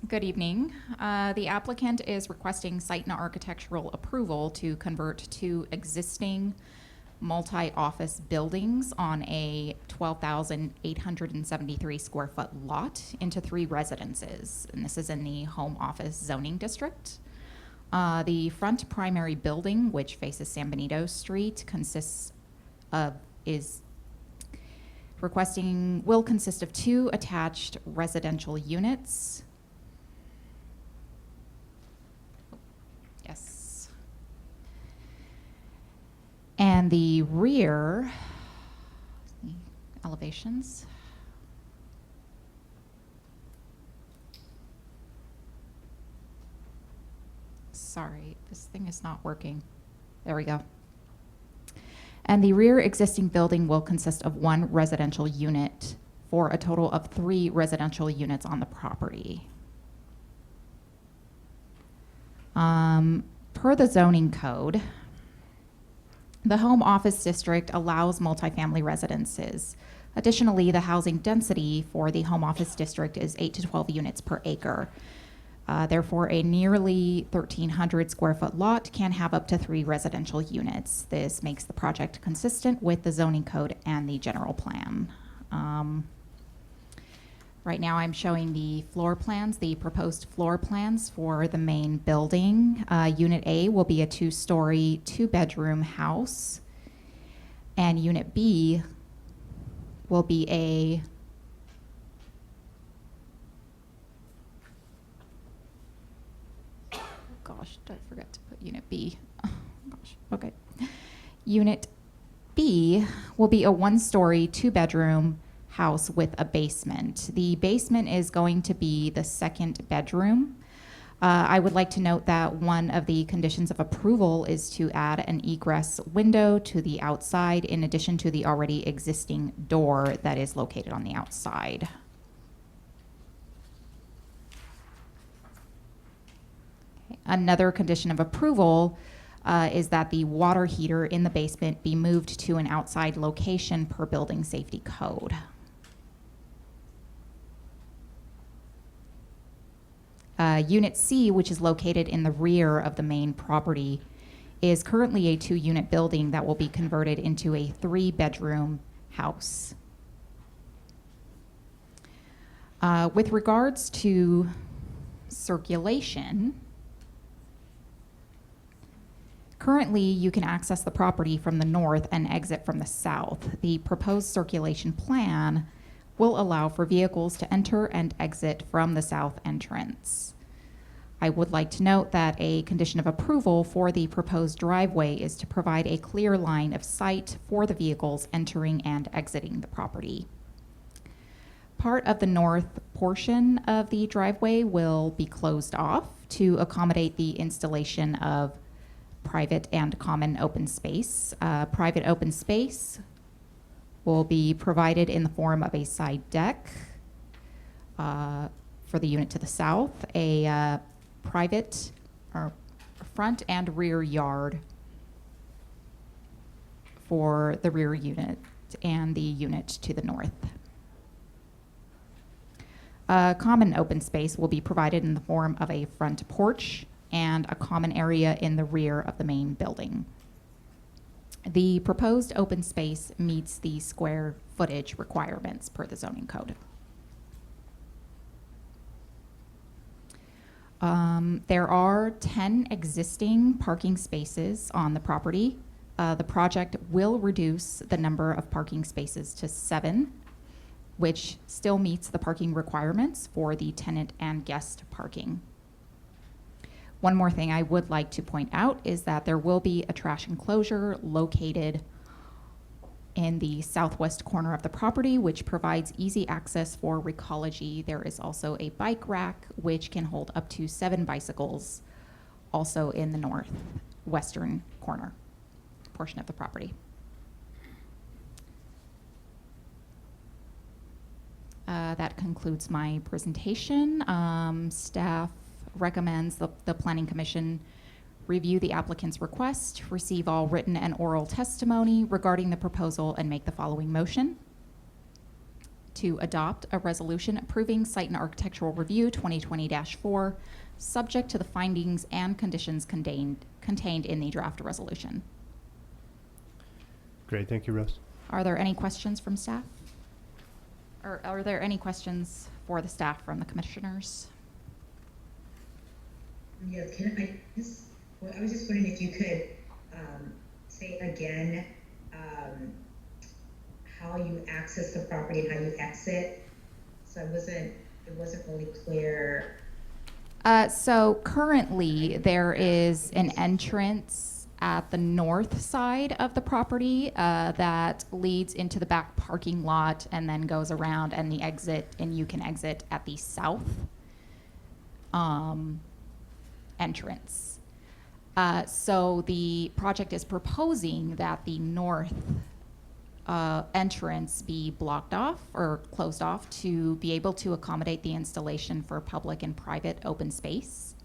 Good evening. The applicant is requesting site and architectural approval to convert 2 existing multi-office buildings on a 12,873 square foot lot into 3 residences. And this is in the home office zoning district. The front primary building, which faces San Benito Street, will consist of 2 attached residential units. Yes. And the rear elevations. Sorry, this thing is not working. There we go. And the rear existing building will consist of 1 residential unit for a total of 3 residential units on the property. Per the zoning code, the home office district allows multifamily residences. Additionally, the housing density for the home office district is 8 to 12 units per acre. Therefore, a nearly 1,300 square foot lot can have up to 3 residential units. This makes the project consistent with the zoning code and the general plan. Right now, I'm showing the floor plans, the proposed floor plans for the main building. Unit A will be a 2-story, 2-bedroom house. And Unit B will be a gosh, I forgot to put Unit B. Oh, gosh, okay. Unit B will be a 1-story, 2-bedroom house with a basement. The basement is going to be the 2nd bedroom. I would like to note that one of the conditions of approval is to add an egress window to the outside in addition to the already existing door that is located on the outside. Another condition of approval is that the water heater in the basement be moved to an outside location per building safety code. Unit C, which is located in the rear of the main property, is currently a 2-unit building that will be converted into a 3-bedroom house. With regards to circulation, currently, you can access the property from the north and exit from the south. The proposed circulation plan will allow for vehicles to enter and exit from the south entrance. I would like to note that a condition of approval for the proposed driveway is to provide a clear line of sight for the vehicles entering and exiting the property. Part of the north portion of the driveway will be closed off to accommodate the installation of private and common open space. Private open space will be provided in the form of a side deck for the unit to the south, a private or front and rear yard for the rear unit and the unit to the north. Common open space will be provided in the form of a front porch and a common area in the rear of the main building. The proposed open space meets the square footage requirements per the zoning code. There are 10 existing parking spaces on the property. The project will reduce the number of parking spaces to 7, which still meets the parking requirements for the tenant and guest parking. One more thing I would like to point out is that there will be a trash enclosure located in the southwest corner of the property, which provides easy access for recology. There is also a bike rack, which can hold up to 7 bicycles, also in the northwestern corner portion of the property. That concludes my presentation. Staff recommends the Planning Commission review the applicant's request, receive all written and oral testimony regarding the proposal, and make the following motion: to adopt a resolution approving Site and Architectural Review 2020-4, subject to the findings and conditions contained in the draft resolution. Great, thank you, Rose. Are there any questions from staff? Or are there any questions for the staff from the commissioners? Yes, I was just wondering if you could say again how you access the property and how you exit. So it wasn't really clear. So currently there is an entrance at the north side of the property that leads into the back parking lot and then goes around, and you can exit at the south entrance. So the project is proposing that the north entrance be blocked off or closed off to be able to accommodate the installation for public and private open space.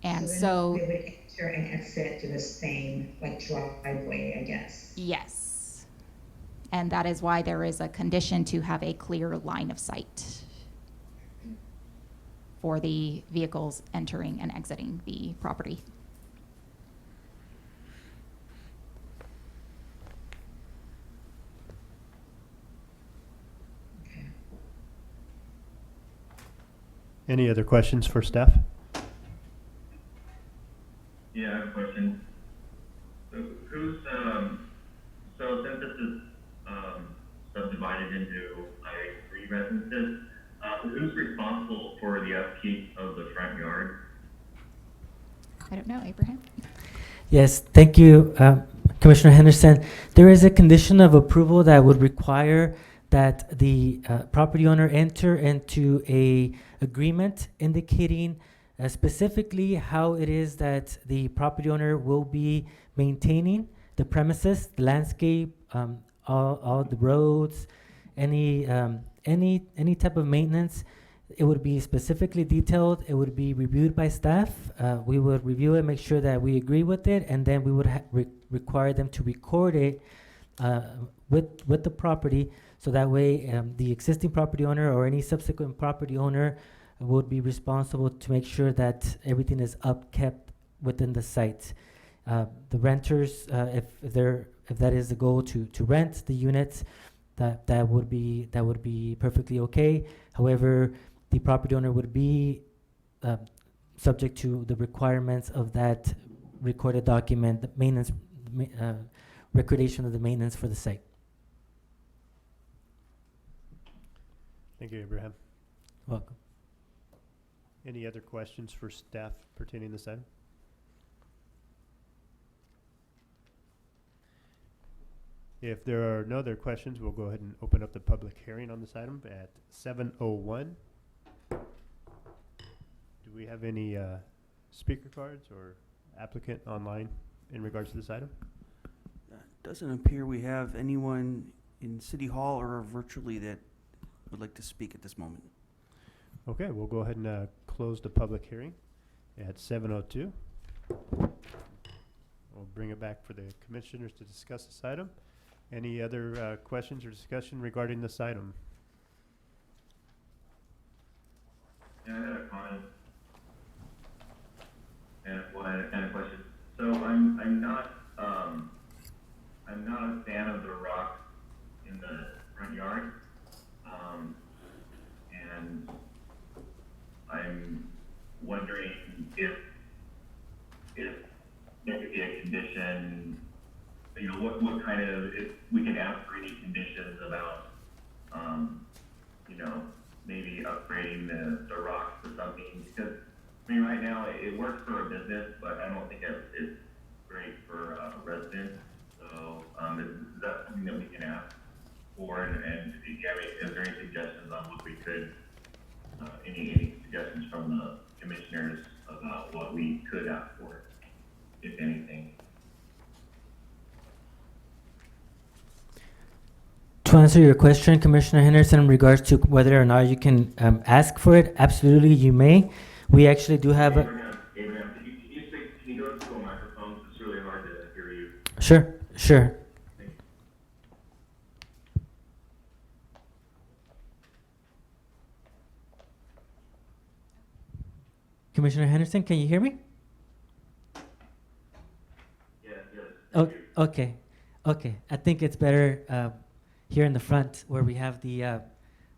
And so they would enter and exit to the same driveway, I guess. yes. And that is why there is a condition to have a clear line of sight for the vehicles entering and exiting the property. Okay. Any other questions for staff? Yeah, I have a question. So so since this is subdivided into 3 residences, who's responsible for the upkeep of the front yard? I don't know, Abraham? Yes, thank you, Commissioner Henderson. There is a condition of approval that would require that the property owner enter into a agreement indicating specifically how it is that the property owner will be maintaining the premises, the landscape, all the roads, any type of maintenance. It would be specifically detailed. It would be reviewed by staff. We would review it, make sure that we agree with it, and then we would require them to record it with the property, so that way the existing property owner or any subsequent property owner would be responsible to make sure that everything is upkept within the site. The renters, if that is the goal to rent the units, that would be perfectly okay. However, the property owner would be subject to the requirements of that recorded document, the maintenance, recordation of the maintenance for the site. Thank you, Abraham. Welcome. Any other questions for staff pertaining to this item? If there are no other questions, we'll go ahead and open up the public hearing on this item at 7:01. Do we have any speaker cards or applicant online in regards to this item? Doesn't appear we have anyone in City Hall or virtually that would like to speak at this moment. Okay, we'll go ahead and close the public hearing at 7:02. We'll bring it back for the commissioners to discuss this item. Any other questions or discussion regarding this item? Yeah, I had a comment and a question. So I'm not a fan of the rock in the front yard, and I'm wondering if there could be a condition. You know, what kind of, if we can ask for any conditions about, you know, maybe upgrading the rocks or something, because, I mean, right now, it works for a business, but I don't think it's great for residents. So, is that something that we can ask for? And is there any suggestions on what we could, any suggestions from the commissioners about what we could ask for, if anything? To answer your question, Commissioner Henderson, in regards to whether or not you can ask for it, absolutely you may. We actually do have a... Abraham, can you go to a microphone? It's really hard to hear you. Sure. Commissioner Henderson, can you hear me? Yes. Oh, okay. I think it's better here in the front where we have the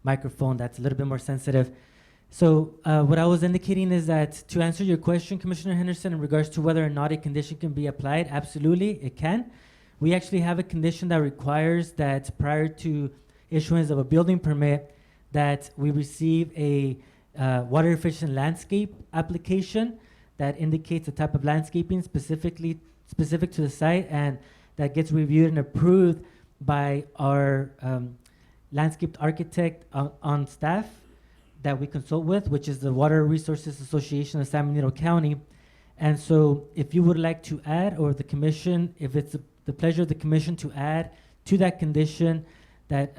microphone that's a little bit more sensitive. So what I was indicating is that to answer your question, Commissioner Henderson, in regards to whether or not a condition can be applied, absolutely, it can. We actually have a condition that requires that prior to issuance of a building permit, that we receive a water efficient landscape application that indicates the type of landscaping specific to the site, and that gets reviewed and approved by our landscape architect on staff that we consult with, which is the Water Resources Association of San Benito County. And so if you would like to add, or the commission, if it's the pleasure of the commission to add to that condition that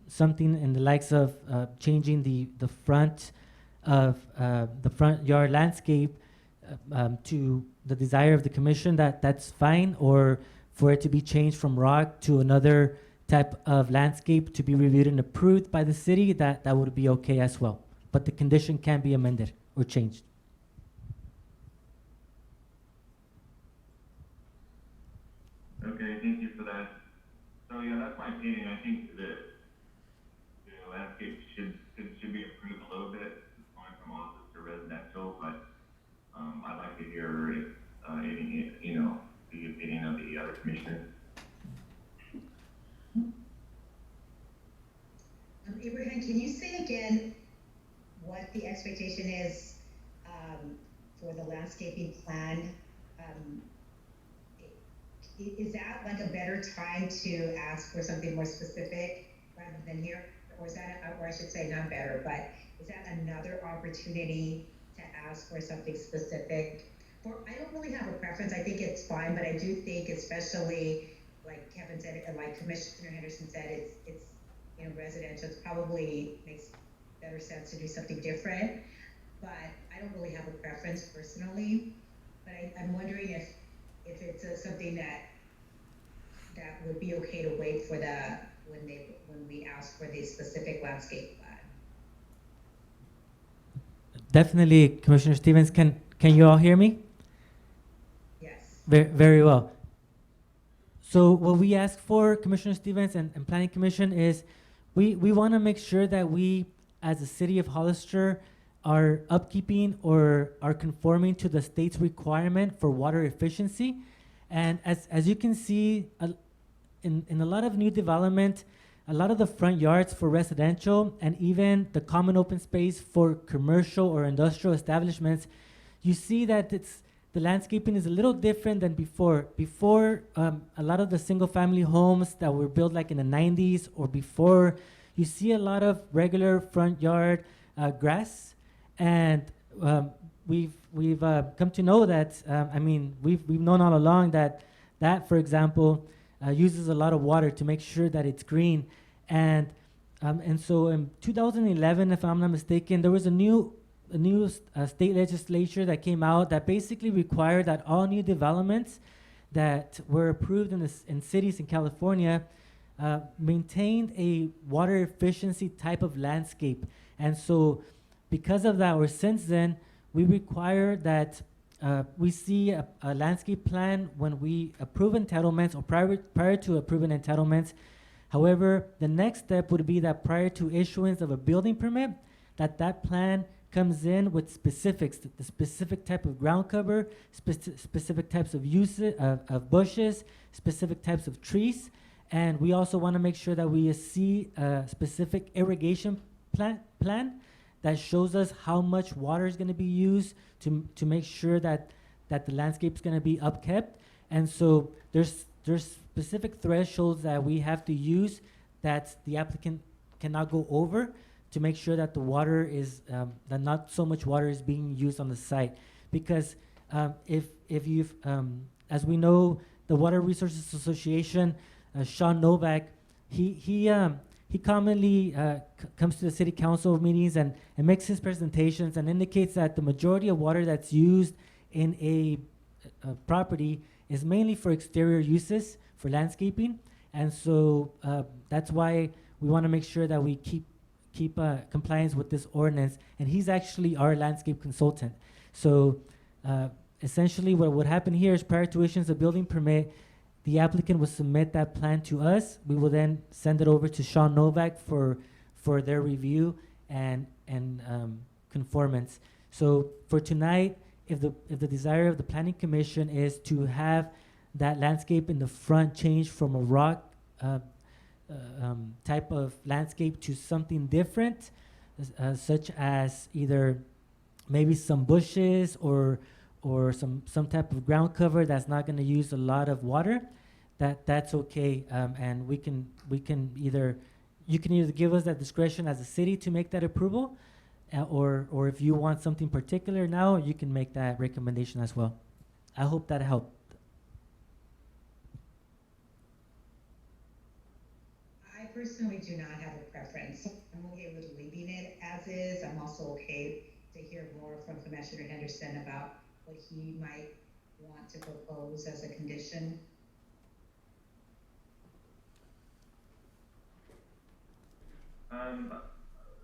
something in the likes of changing the front of the front yard landscape to the desire of the commission, that's fine, or for it to be changed from rock to another type of landscape to be reviewed and approved by the city, that would be okay as well. But the condition can be amended or changed. Okay, thank you for that. So yeah, that's my opinion. I think that the landscape should be improved a little bit, going from office to residential, but I'd like to hear if any, the opinion of the other commissioners. Abraham, can you say again what the expectation is for the landscaping plan? Is that like a better time to ask for something more specific rather than here? Or is that, or I should say not better, but is that another opportunity to ask for something specific? I don't really have a preference. I think it's fine, but I do think, especially like Kevin said, and like Commissioner Henderson said, it's residential. It probably makes better sense to do something different. But I don't really have a preference personally. But I'm wondering if it's something that would be okay to wait for when we ask for the specific landscape plan. Definitely, Commissioner Stevens. Can you all hear me? Yes. Very well. So what we ask for, Commissioner Stevens and Planning Commission, is we want to make sure that we, as a city of Hollister, are upkeeping or are conforming to the state's requirement for water efficiency. And as you can see, in a lot of new development, a lot of the front yards for residential and even the common open space for commercial or industrial establishments, you see that the landscaping is a little different than before. Before, a lot of the single-family homes that were built like in the 90s or before, you see a lot of regular front yard grass, and we've come to know that. We've known all along that for example, uses a lot of water to make sure that it's green, and so in 2011, if I'm not mistaken, there was a new state legislature that came out that basically required that all new developments that were approved in cities in California maintained a water efficiency type of landscape. And so because of that, or since then, we require that we see a landscape plan when we approve entitlements or prior to approving entitlements. However, the next step would be that prior to issuance of a building permit, that plan comes in with specifics, the specific type of ground cover, specific types of uses of bushes, specific types of trees, and we also want to make sure that we see a specific irrigation plan that shows us how much water is going to be used to make sure that the landscape is going to be upkept. And so there's specific thresholds that we have to use that the applicant cannot go over, to make sure that the water is that not so much water is being used on the site. Because if you've as we know, the Water Resources Association, Sean Novak, he commonly comes to the city council meetings and makes his presentations and indicates that the majority of water that's used in a property is mainly for exterior uses, for landscaping. And so that's why we want to make sure that we keep compliance with this ordinance, and he's actually our landscape consultant. So essentially what would happen here is prior to issuance of building permit, the applicant will submit that plan to us. We will then send it over to Sean Novak for their review and conformance. So for tonight, if the desire of the Planning Commission is to have that landscape in the front change from a rock type of landscape to something different, such as either maybe some bushes or some type of ground cover that's not going to use a lot of water, that's okay. And you can either give us that discretion as a city to make that approval, or if you want something particular now, you can make that recommendation as well. I hope that helped. I personally do not have a preference. I'm okay with leaving it as is. I'm also okay to hear more from Commissioner Henderson about what he might want to propose as a condition.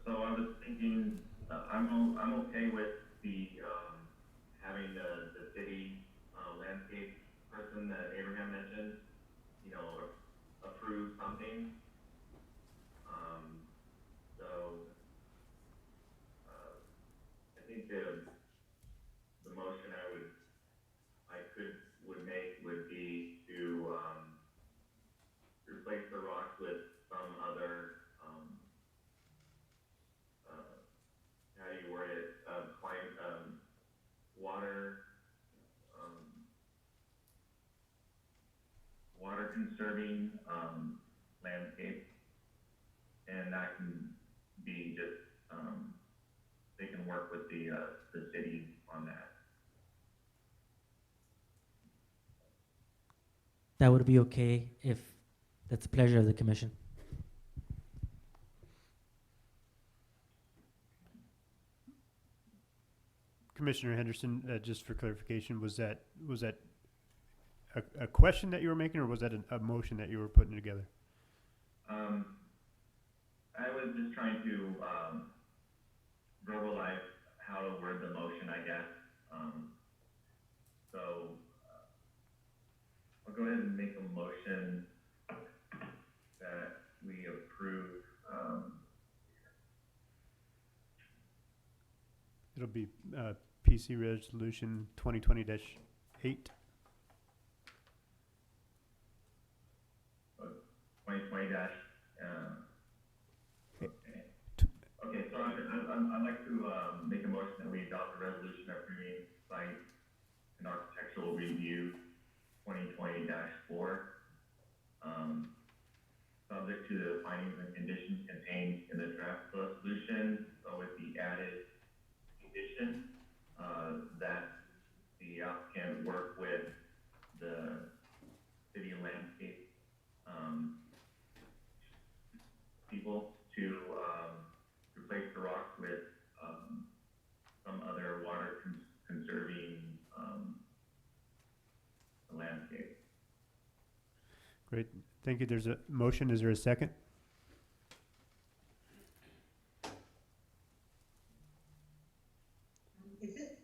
So I was thinking, I'm okay with the having the city landscape person that Abraham mentioned, approve something. I think the motion would make would be to replace the rocks with some other how do you word it, water conserving landscape, and that can be just they can work with the city on that. That would be okay if that's the pleasure of the commission. Commissioner Henderson, just for clarification, was that a question that you were making, or was that a motion that you were putting together? I was just trying to verbalize how to word the motion, I guess. So I'll go ahead and make a motion that we approve. It'll be PC Resolution 2020-8. 2020 like to, make a motion that we adopt a resolution approving site and architectural review 2020-4, subject to the findings and conditions contained in the draft resolution, but with the added condition, that the applicant work with the city landscape, people to, replace the rocks with, some other water conserving, landscape. Great, thank you. There's a motion. Is there a second? Is it,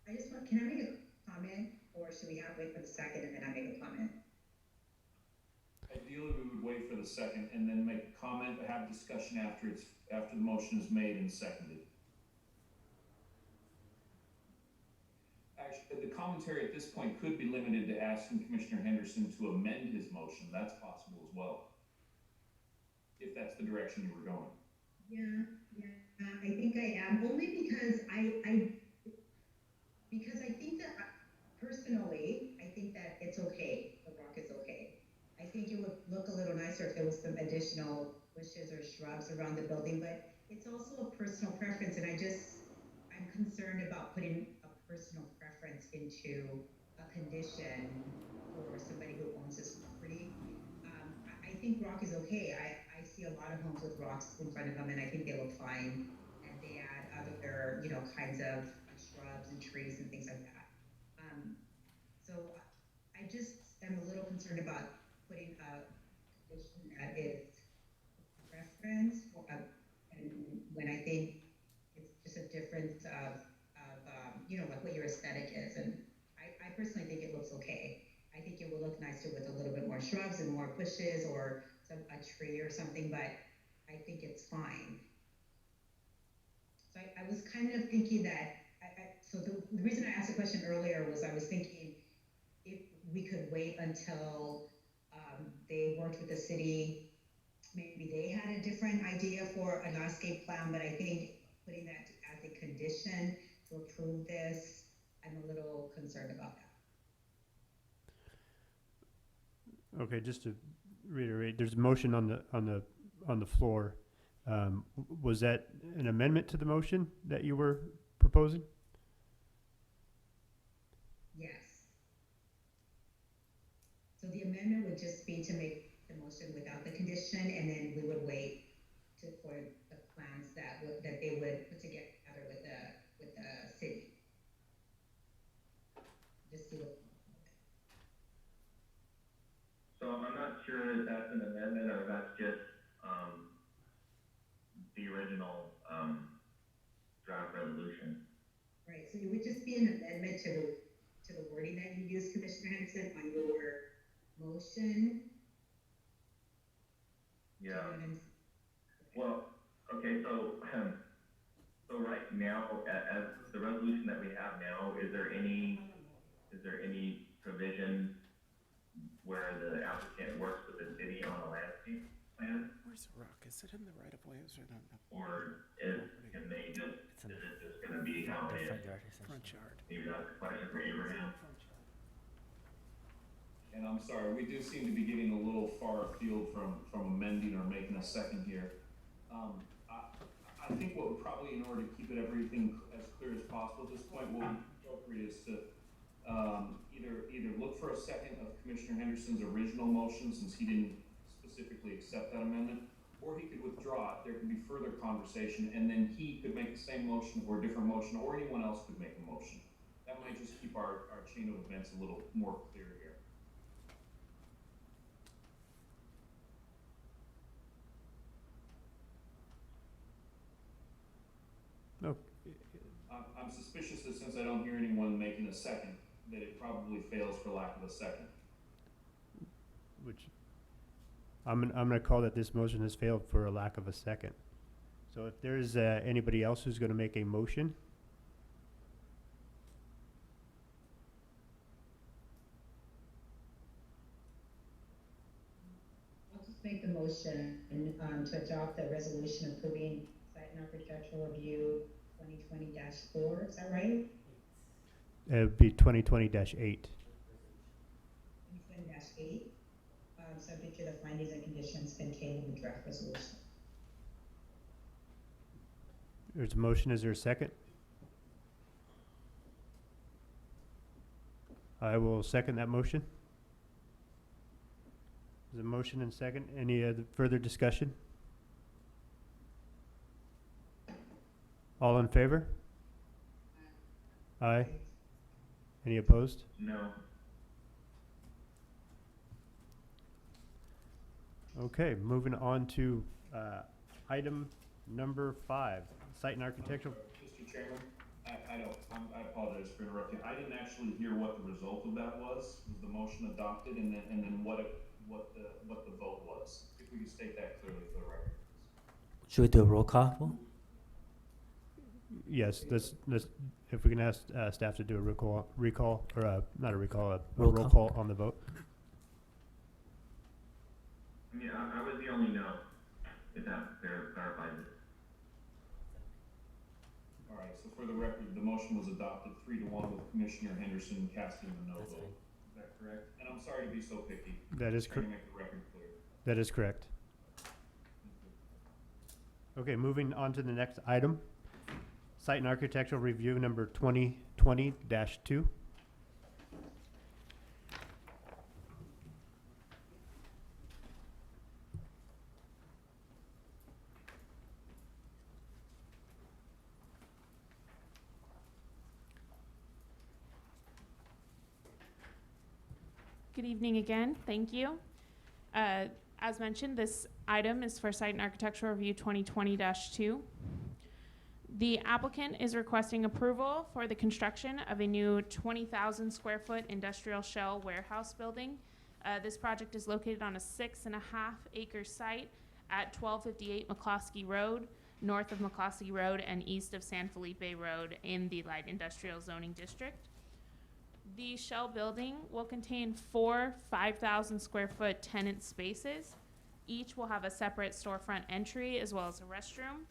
I just want, can I make a comment, or should we wait for the second and then I make a comment? Ideally, we would wait for the second and then make a comment, have discussion after the motion is made and seconded. Actually, the commentary at this point could be limited to asking Commissioner Henderson to amend his motion. That's possible as well, if that's the direction you were going. Yeah, I think I am, only because I think that, personally, I think that it's okay, the rock is okay. I think it would look a little nicer if there was some additional bushes or shrubs around the building, but it's also a personal preference, and I'm concerned about putting a personal preference into a condition for somebody who owns this property. I think rock is okay. I see a lot of homes with rocks in front of them, and I think they look fine, and they add other, kinds of shrubs and trees and things like that. So I just am a little concerned about putting a condition that is preference, and when I think it's just a difference of like what your aesthetic is. And I personally think it looks okay. I think it would look nicer with a little bit more shrubs and more bushes or a tree or something, but I think it's fine. So I was kind of thinking that, so the reason I asked the question earlier was I was thinking if we could wait until they worked with the city, maybe they had a different idea for a landscape plan, but I think putting that as a condition to approve this, I'm a little concerned about that. Okay, just to reiterate, there's a motion on the floor. Was that an amendment to the motion that you were proposing? Yes. So the amendment would just be to make the motion without the condition, and then we would wait for the plans that they would put together with the city. Just see what. So I'm not sure if that's an amendment or if that's just, the original, draft resolution. Right, so it would just be an amendment to the wording that you used, Commissioner Henson, on your motion. Yeah. Well, okay, so right now, as the resolution that we have now, is there any provision where the applicant works with the city on a landscape plan? Where's the rock? Is it in the right of way? Is it in the Or can they just, is it just gonna be how it is? front yard? Maybe that's a question for Abraham. And I'm sorry, we do seem to be getting a little far afield from amending or making a second here. I think what would probably, in order to keep everything as clear as possible at this point, what would be appropriate is to either look for a second of Commissioner Henderson's original motion, since he didn't specifically accept that amendment, or he could withdraw it. There could be further conversation, and then he could make the same motion or a different motion, or anyone else could make a motion. That might just keep our chain of events a little more clear here. No. I'm suspicious that since I don't hear anyone making a second, that it probably fails for lack of a second. Which I'm gonna call that this motion has failed for a lack of a second. So if there's anybody else who's gonna make a motion, I'll just make the motion to adopt the resolution approving site and architectural review 2020-4, is that right? It would be 2020-8. 2020-8, subject to the findings and conditions contained in the draft resolution. There's a motion. Is there a second? I will second that motion. There's a motion and second. Any other further discussion? All in favor? Aye. Any opposed? No. Okay, moving on to item number 5, site and architectural. Mr. Chairman, I apologize for interrupting. I didn't actually hear what the result of that was. Was the motion adopted, and then what the vote was? If we could state that clearly for the record. Should we do a roll call? Yes, let's if we can ask staff to do a recall or not a recall, a Roll roll call. call on the vote. I mean, I was the only no, if that clarifies it. All right, so for the record, the motion was adopted 3-1 with Commissioner Henderson casting the no That's vote. right. Is that correct? And I'm sorry to be so picky. That is Trying correct. to make the record clear. That is correct. Okay, moving on to the next item. Site and architectural review number 2020-2. Good evening again. Thank you. As mentioned, this item is for Site and Architectural Review 2020-2. The applicant is requesting approval for the construction of a new 20,000 square foot industrial shell warehouse building. This project is located on a 6.5 acre site at 1258 McCloskey Road, north of McCloskey Road and east of San Felipe Road in the light industrial zoning district. The shell building will contain 4 5,000 square foot tenant spaces. Each will have a separate storefront entry as well as a restroom.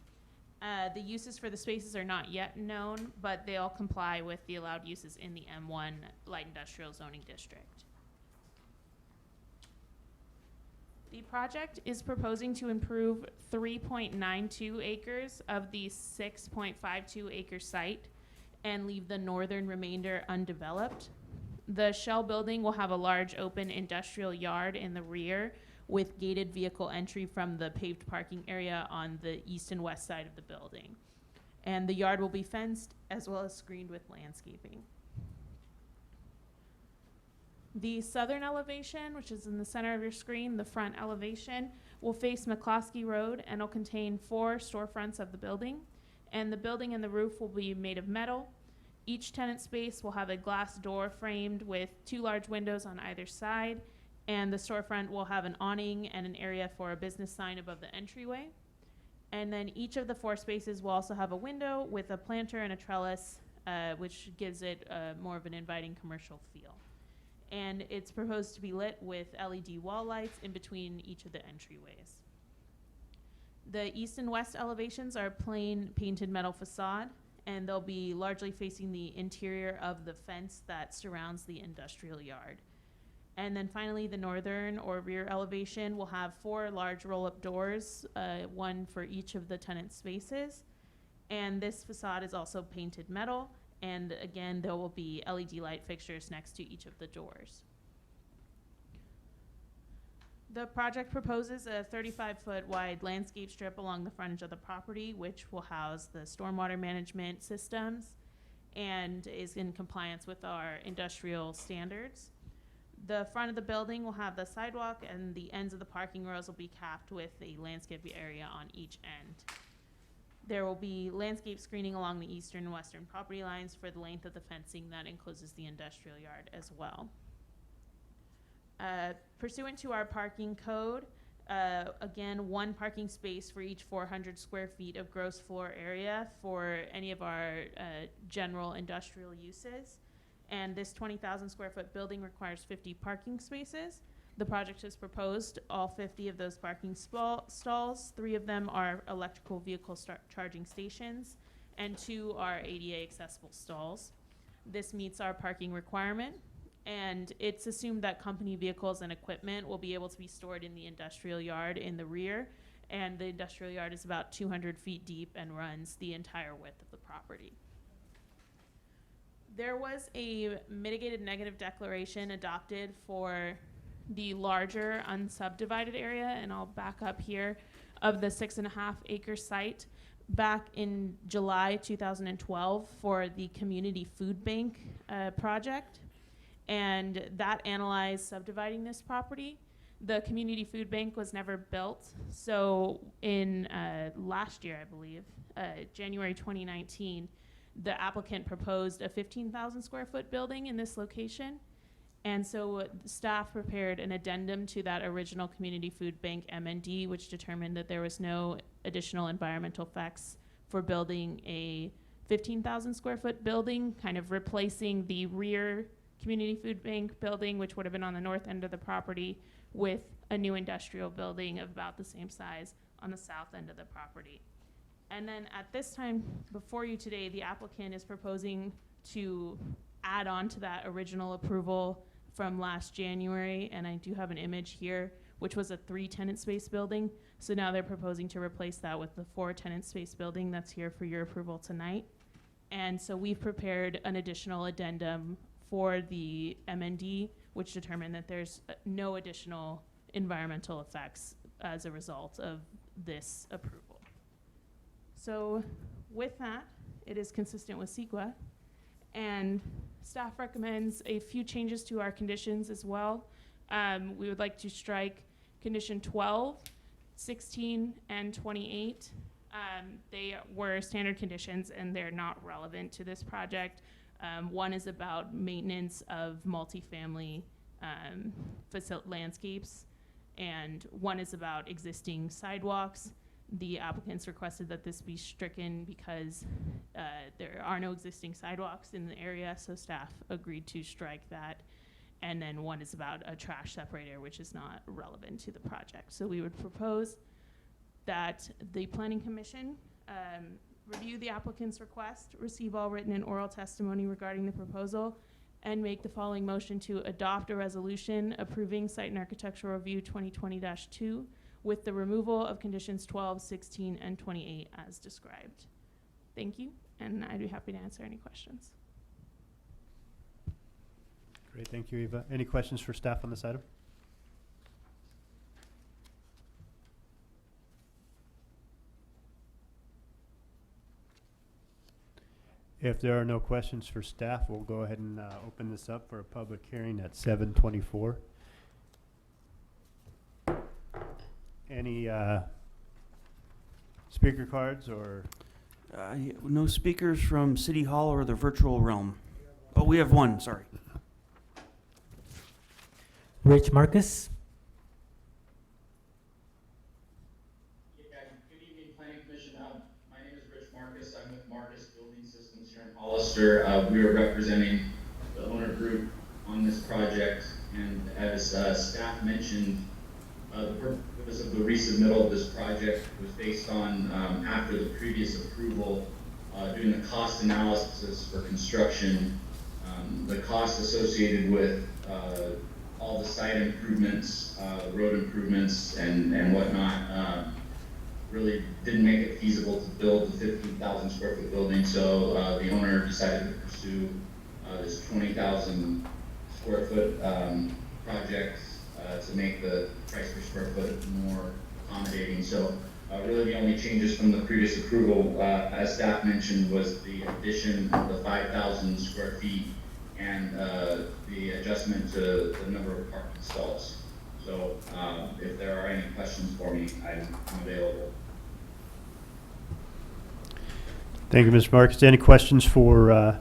The uses for the spaces are not yet known, but they all comply with the allowed uses in the M1 light industrial zoning district. The project is proposing to improve 3.92 acres of the 6.52 acre site and leave the northern remainder undeveloped. The shell building will have a large open industrial yard in the rear with gated vehicle entry from the paved parking area on the east and west side of the building. And the yard will be fenced as well as screened with landscaping. The southern elevation, which is in the center of your screen, the front elevation, will face McCloskey Road and will contain 4 storefronts of the building. And the building and the roof will be made of metal. Each tenant space will have a glass door framed with 2 large windows on either side, and the storefront will have an awning and an area for a business sign above the entryway. And then each of the 4 spaces will also have a window with a planter and a trellis, which gives it more of an inviting commercial feel. And it's proposed to be lit with LED wall lights in between each of the entryways. The east and west elevations are plain painted metal facade, and they'll be largely facing the interior of the fence that surrounds the industrial yard. And then finally, the northern or rear elevation will have 4 large roll-up doors, 1 for each of the tenant spaces. And this facade is also painted metal, and again, there will be LED light fixtures next to each of the doors. The project proposes a 35-foot wide landscape strip along the frontage of the property, which will house the stormwater management systems and is in compliance with our industrial standards. The front of the building will have the sidewalk, and the ends of the parking rows will be capped with a landscape area on each end. There will be landscape screening along the eastern and western property lines for the length of the fencing that encloses the industrial yard as well. Pursuant to our parking code, again, 1 parking space for each 400 square feet of gross floor area for any of our general industrial uses. And this 20,000 square foot building requires 50 parking spaces. The project is proposed, all 50 of those parking stalls, 3 of them are electrical vehicle charging stations, and 2 are ADA accessible stalls. This meets our parking requirement, and it's assumed that company vehicles and equipment will be able to be stored in the industrial yard in the rear, and the industrial yard is about 200 feet deep and runs the entire width of the property. There was a mitigated negative declaration adopted for the larger unsubdivided area, and I'll back up here, of the 6.5 acre site back in July 2012 for the community food bank project, and that analyzed subdividing this property. The community food bank was never built, so in last year, I believe, January 2019, the applicant proposed a 15,000 square foot building in this location. And so staff prepared an addendum to that original community food bank MND, which determined that there was no additional environmental effects for building a 15,000 square foot building, kind of replacing the rear community food bank building, which would have been on the north end of the property, with a new industrial building of about the same size on the south end of the property. And then at this time, before you today, the applicant is proposing to add on to that original approval from last January, and I do have an image here, which was a 3 tenant space building. So now they're proposing to replace that with the 4 tenant space building that's here for your approval tonight. And so we've prepared an additional addendum for the MND, which determined that there's no additional environmental effects as a result of this approval. So with that, it is consistent with CEQA, and staff recommends a few changes to our conditions as well. We would like to strike condition 12, 16, and 28. They were standard conditions and they're not relevant to this project. One is about maintenance of multifamily landscapes, and one is about existing sidewalks. The applicants requested that this be stricken because there are no existing sidewalks in the area, so staff agreed to strike that. And then one is about a trash separator, which is not relevant to the project. So we would propose that the Planning Commission review the applicant's request, receive all written and oral testimony regarding the proposal, and make the following motion to adopt a resolution approving Site and Architectural Review 2020-2 with the removal of conditions 12, 16, and 28 as described. Thank you, and I'd be happy to answer any questions. Great, thank you, Eva. Any questions for staff on this item? If there are no questions for staff, we'll go ahead and open this up for a public hearing at 7:24. Any speaker cards or? No speakers from City Hall or the virtual realm. Oh, we have one, sorry. Rich Marcus. Yeah, good evening, Planning Commission. My name is Rich Marcus. I'm with Marcus Building Systems here in Hollister. We are representing the owner group on this project, and as staff mentioned, the purpose of the resubmittal of this project was based on, after the previous approval, doing the cost analysis for construction, the cost associated with all the site improvements, road improvements, and whatnot, really didn't make it feasible to build the 15,000 square foot building. So the owner decided to pursue this 20,000 square foot project to make the price per square foot more accommodating. So really the only changes from the previous approval, as staff mentioned, was the addition of the 5,000 square feet and the adjustment to the number of parking stalls. So if there are any questions for me, I'm available. Thank you, Mr. Marcus. Any questions for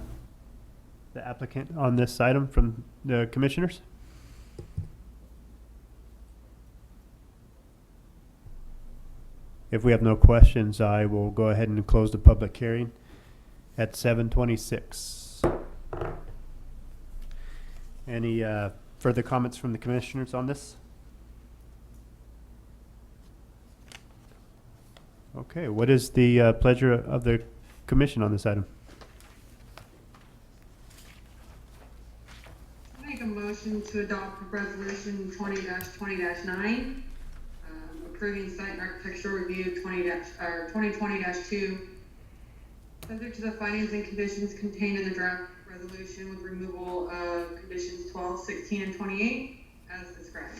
the applicant on this item from the commissioners? If we have no questions, I will go ahead and close the public hearing at 7:26. Any further comments from the commissioners on this? Okay, what is the pleasure of the commission on this item? Make a motion to adopt resolution 20-20-9, approving site and architectural review 2020-2, subject to the findings and conditions contained in the draft resolution with removal of conditions 12, 16, and 28 as described.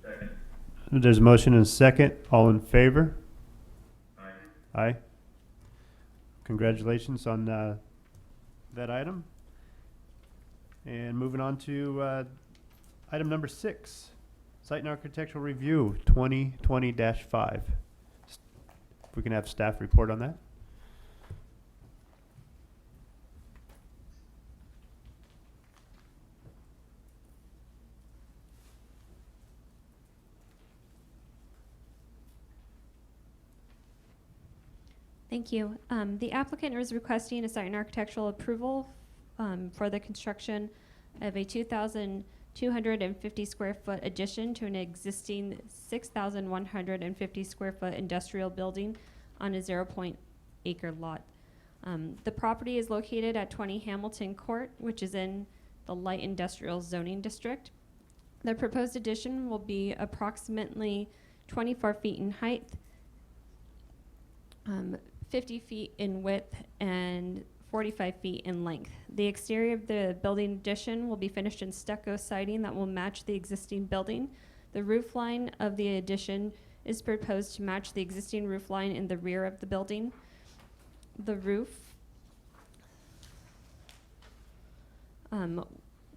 Second. There's a motion and a second. All in favor? Aye. Aye. Congratulations on that item. And moving on to item number 6, Site and Architectural Review 2020-5. If we can have staff report on that. Thank you. The applicant is requesting a site and architectural approval for the construction of a 2,250 square foot addition to an existing 6,150 square foot industrial building on a 0.acre lot. The property is located at 20 Hamilton Court, which is in the light industrial zoning district. The proposed addition will be approximately 24 feet in height, 50 feet in width, and 45 feet in length. The exterior of the building addition will be finished in stucco siding that will match the existing building. The roof line of the addition is proposed to match the existing roof line in the rear of the building. The roof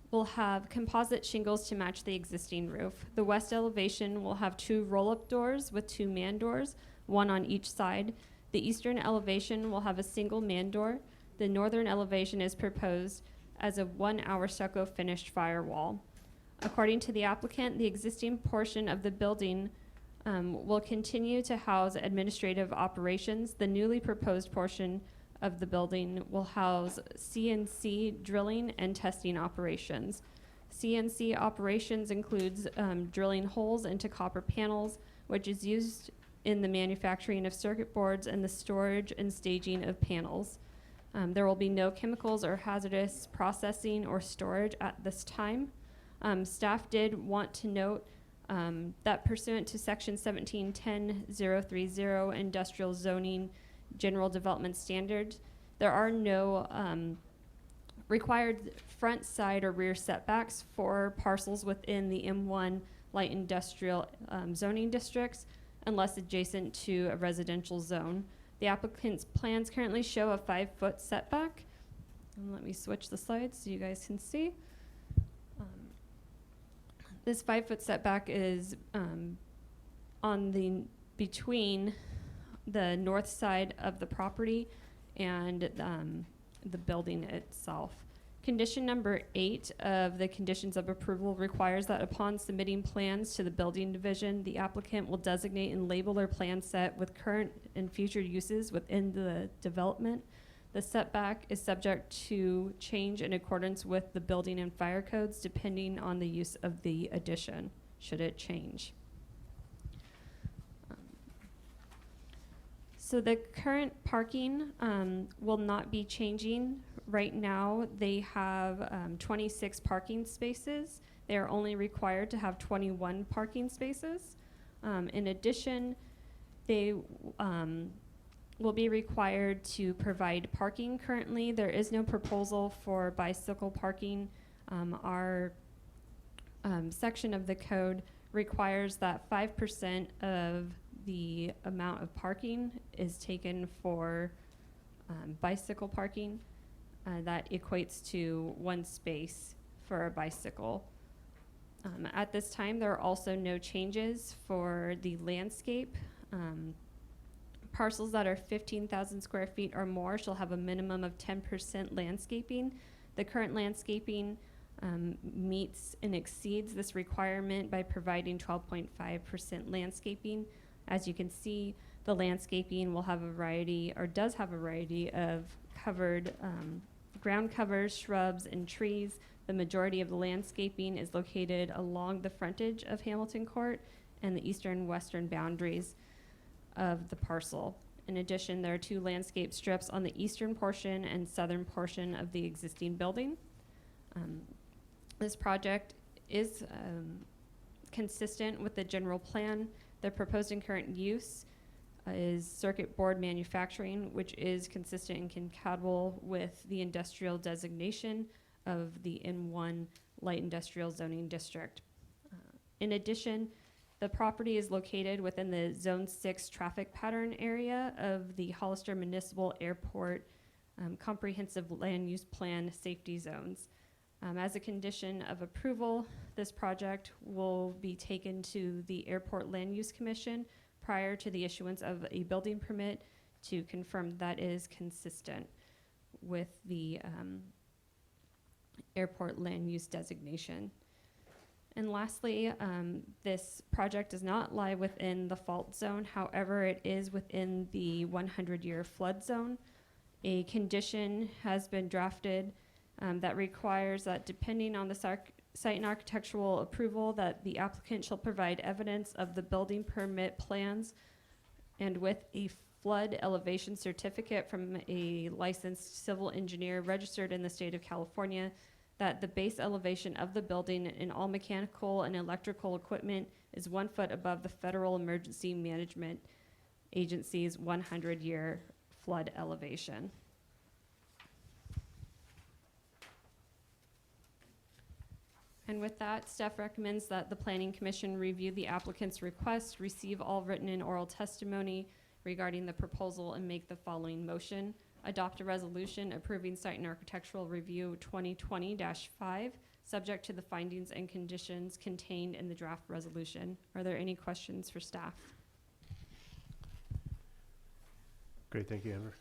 will have composite shingles to match the existing roof. The west elevation will have 2 roll-up doors with 2 man doors, 1 on each side. The eastern elevation will have a single man door. The northern elevation is proposed as a 1-hour stucco finished firewall. According to the applicant, the existing portion of the building will continue to house administrative operations. The newly proposed portion of the building will house CNC drilling and testing operations. CNC operations includes drilling holes into copper panels, which is used in the manufacturing of circuit boards and the storage and staging of panels. There will be no chemicals or hazardous processing or storage at this time. Staff did want to note that pursuant to section 1710.030 industrial zoning general development standards, there are no required front, side, or rear setbacks for parcels within the M1 light industrial zoning districts unless adjacent to a residential zone. The applicant's plans currently show a 5-foot setback. And let me switch the slides so you guys can see. This 5-foot setback is between the north side of the property and the building itself. Condition number 8 of the conditions of approval requires that upon submitting plans to the building division, the applicant will designate and label their plan set with current and future uses within the development. The setback is subject to change in accordance with the building and fire codes depending on the use of the addition, should it change. So the current parking will not be changing. Right now, they have 26 parking spaces. They are only required to have 21 parking spaces. In addition, they will be required to provide parking. Currently, there is no proposal for bicycle parking. Our section of the code requires that 5% of the amount of parking is taken for bicycle parking. That equates to 1 space for a bicycle. At this time, there are also no changes for the landscape. Parcels that are 15,000 square feet or more shall have a minimum of 10% landscaping. The current landscaping meets and exceeds this requirement by providing 12.5% landscaping. As you can see, the landscaping will have a variety, or does have a variety of covered ground covers, shrubs, and trees. The majority of the landscaping is located along the frontage of Hamilton Court and the eastern-western boundaries of the parcel. In addition, there are 2 landscape strips on the eastern portion and southern portion of the existing building. This project is consistent with the general plan. The proposed and current use is circuit board manufacturing, which is consistent and compatible with the industrial designation of the N1 Light Industrial Zoning District. In addition, the property is located within the Zone 6 traffic pattern area of the Hollister Municipal Airport Comprehensive Land Use Plan safety zones. As a condition of approval, this project will be taken to the Airport Land Use Commission prior to the issuance of a building permit to confirm that is consistent with the airport land use designation. And lastly, this project does not lie within the fault zone. However, it is within the 100-year flood zone. A condition has been drafted that requires that depending on the site and architectural approval, that the applicant shall provide evidence of the building permit plans and with a flood elevation certificate from a licensed civil engineer registered in the state of California, that the base elevation of the building and all mechanical and electrical equipment is 1 foot above the Federal Emergency Management Agency's 100-year flood elevation. And with that, staff recommends that the Planning Commission review the applicant's request, receive all written and oral testimony regarding the proposal, and make the following motion. Adopt a resolution approving site and architectural review 2020-5, subject to the findings and conditions contained in the draft resolution. Are there any questions for staff? Great, thank you, Amber.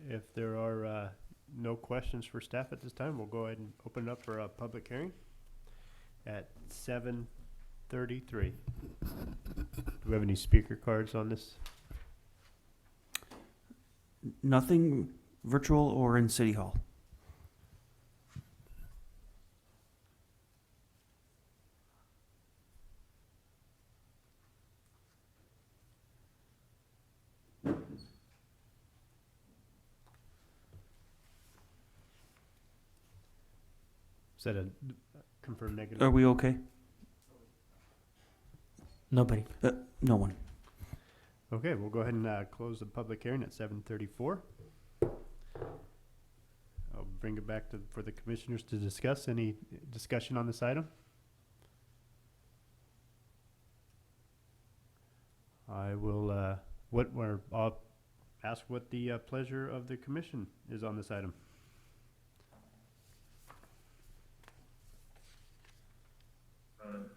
If there are no questions for staff at this time, we'll go ahead and open it up for a public hearing at 7:33. Do we have any speaker cards on this? Nothing virtual or in City Hall. Is that a confirmed negative? Are we okay? Nobody. No one. Okay, we'll go ahead and close the public hearing at 7:34. I'll bring it back for the commissioners to discuss. Any discussion on this item? I will, I'll ask what the pleasure of the commission is on this item.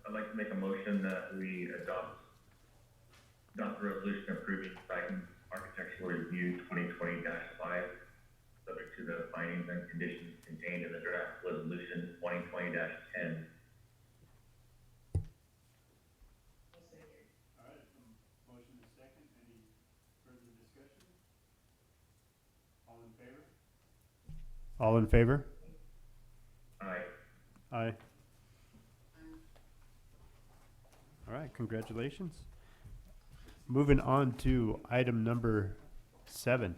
I'd like to make a motion that we adopt the resolution approving site and architectural review 2020-5, subject to the findings and conditions contained in the draft resolution 2020-10. All right, motion is second. Any further discussion? All in favor? All in favor? Aye. Aye. All right, congratulations. Moving on to item number 7,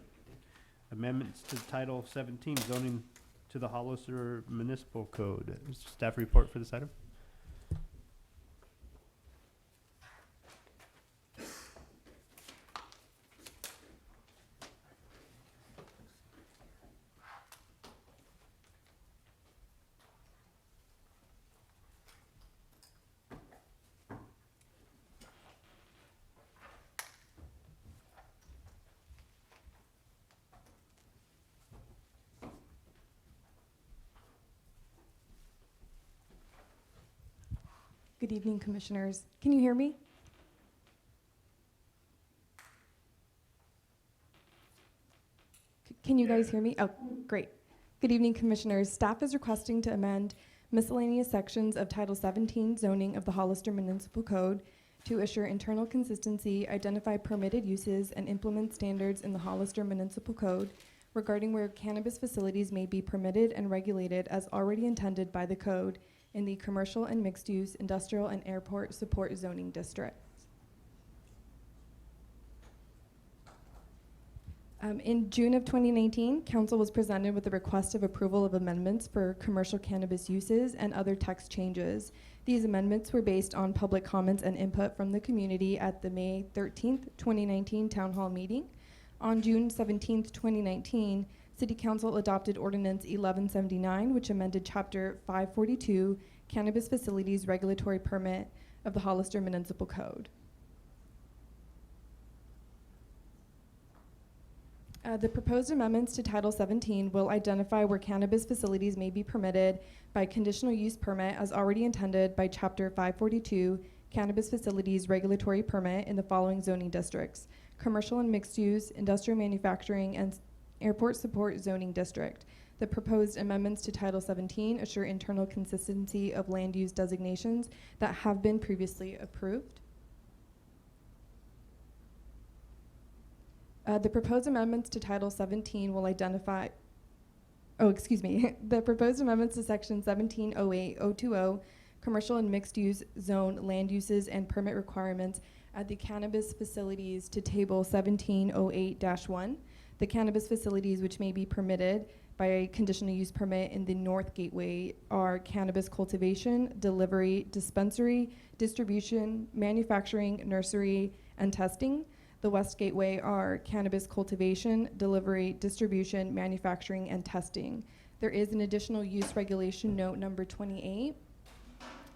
amendments to Title 17 zoning to the Hollister Municipal Code. Staff report for this item. Good evening, Commissioners. Can you hear me? Can you guys hear me? Oh, great. Good evening, Commissioners. Staff is requesting to amend miscellaneous sections of Title 17 zoning of the Hollister Municipal Code to assure internal consistency, identify permitted uses, and implement standards in the Hollister Municipal Code regarding where cannabis facilities may be permitted and regulated as already intended by the code, in the commercial and mixed-use, industrial, and airport support zoning district. In June of 2019, Council was presented with a request of approval of amendments for commercial cannabis uses and other text changes. These amendments were based on public comments and input from the community at the May 13th, 2019 Town Hall meeting. On June 17th, 2019, City Council adopted Ordinance 1179, which amended Chapter 542, Cannabis Facilities Regulatory Permit of the Hollister Municipal Code. The proposed amendments to Title 17 will identify where cannabis facilities may be permitted by conditional use permit as already intended by Chapter 542, Cannabis Facilities Regulatory Permit in the following zoning districts: commercial and mixed use, industrial manufacturing, and airport support zoning district. The proposed amendments to Title 17 assure internal consistency of land use designations that have been previously approved. The proposed amendments to Title 17 will identify, the proposed amendments to Section 1708020, commercial and mixed-use zone land uses and permit requirements at the cannabis facilities to Table 1708-1. The cannabis facilities which may be permitted by a conditional use permit in the North Gateway are cannabis cultivation, delivery, dispensary, distribution, manufacturing, nursery, and testing. The West Gateway are cannabis cultivation, delivery, distribution, manufacturing, and testing. There is an additional use regulation note number 28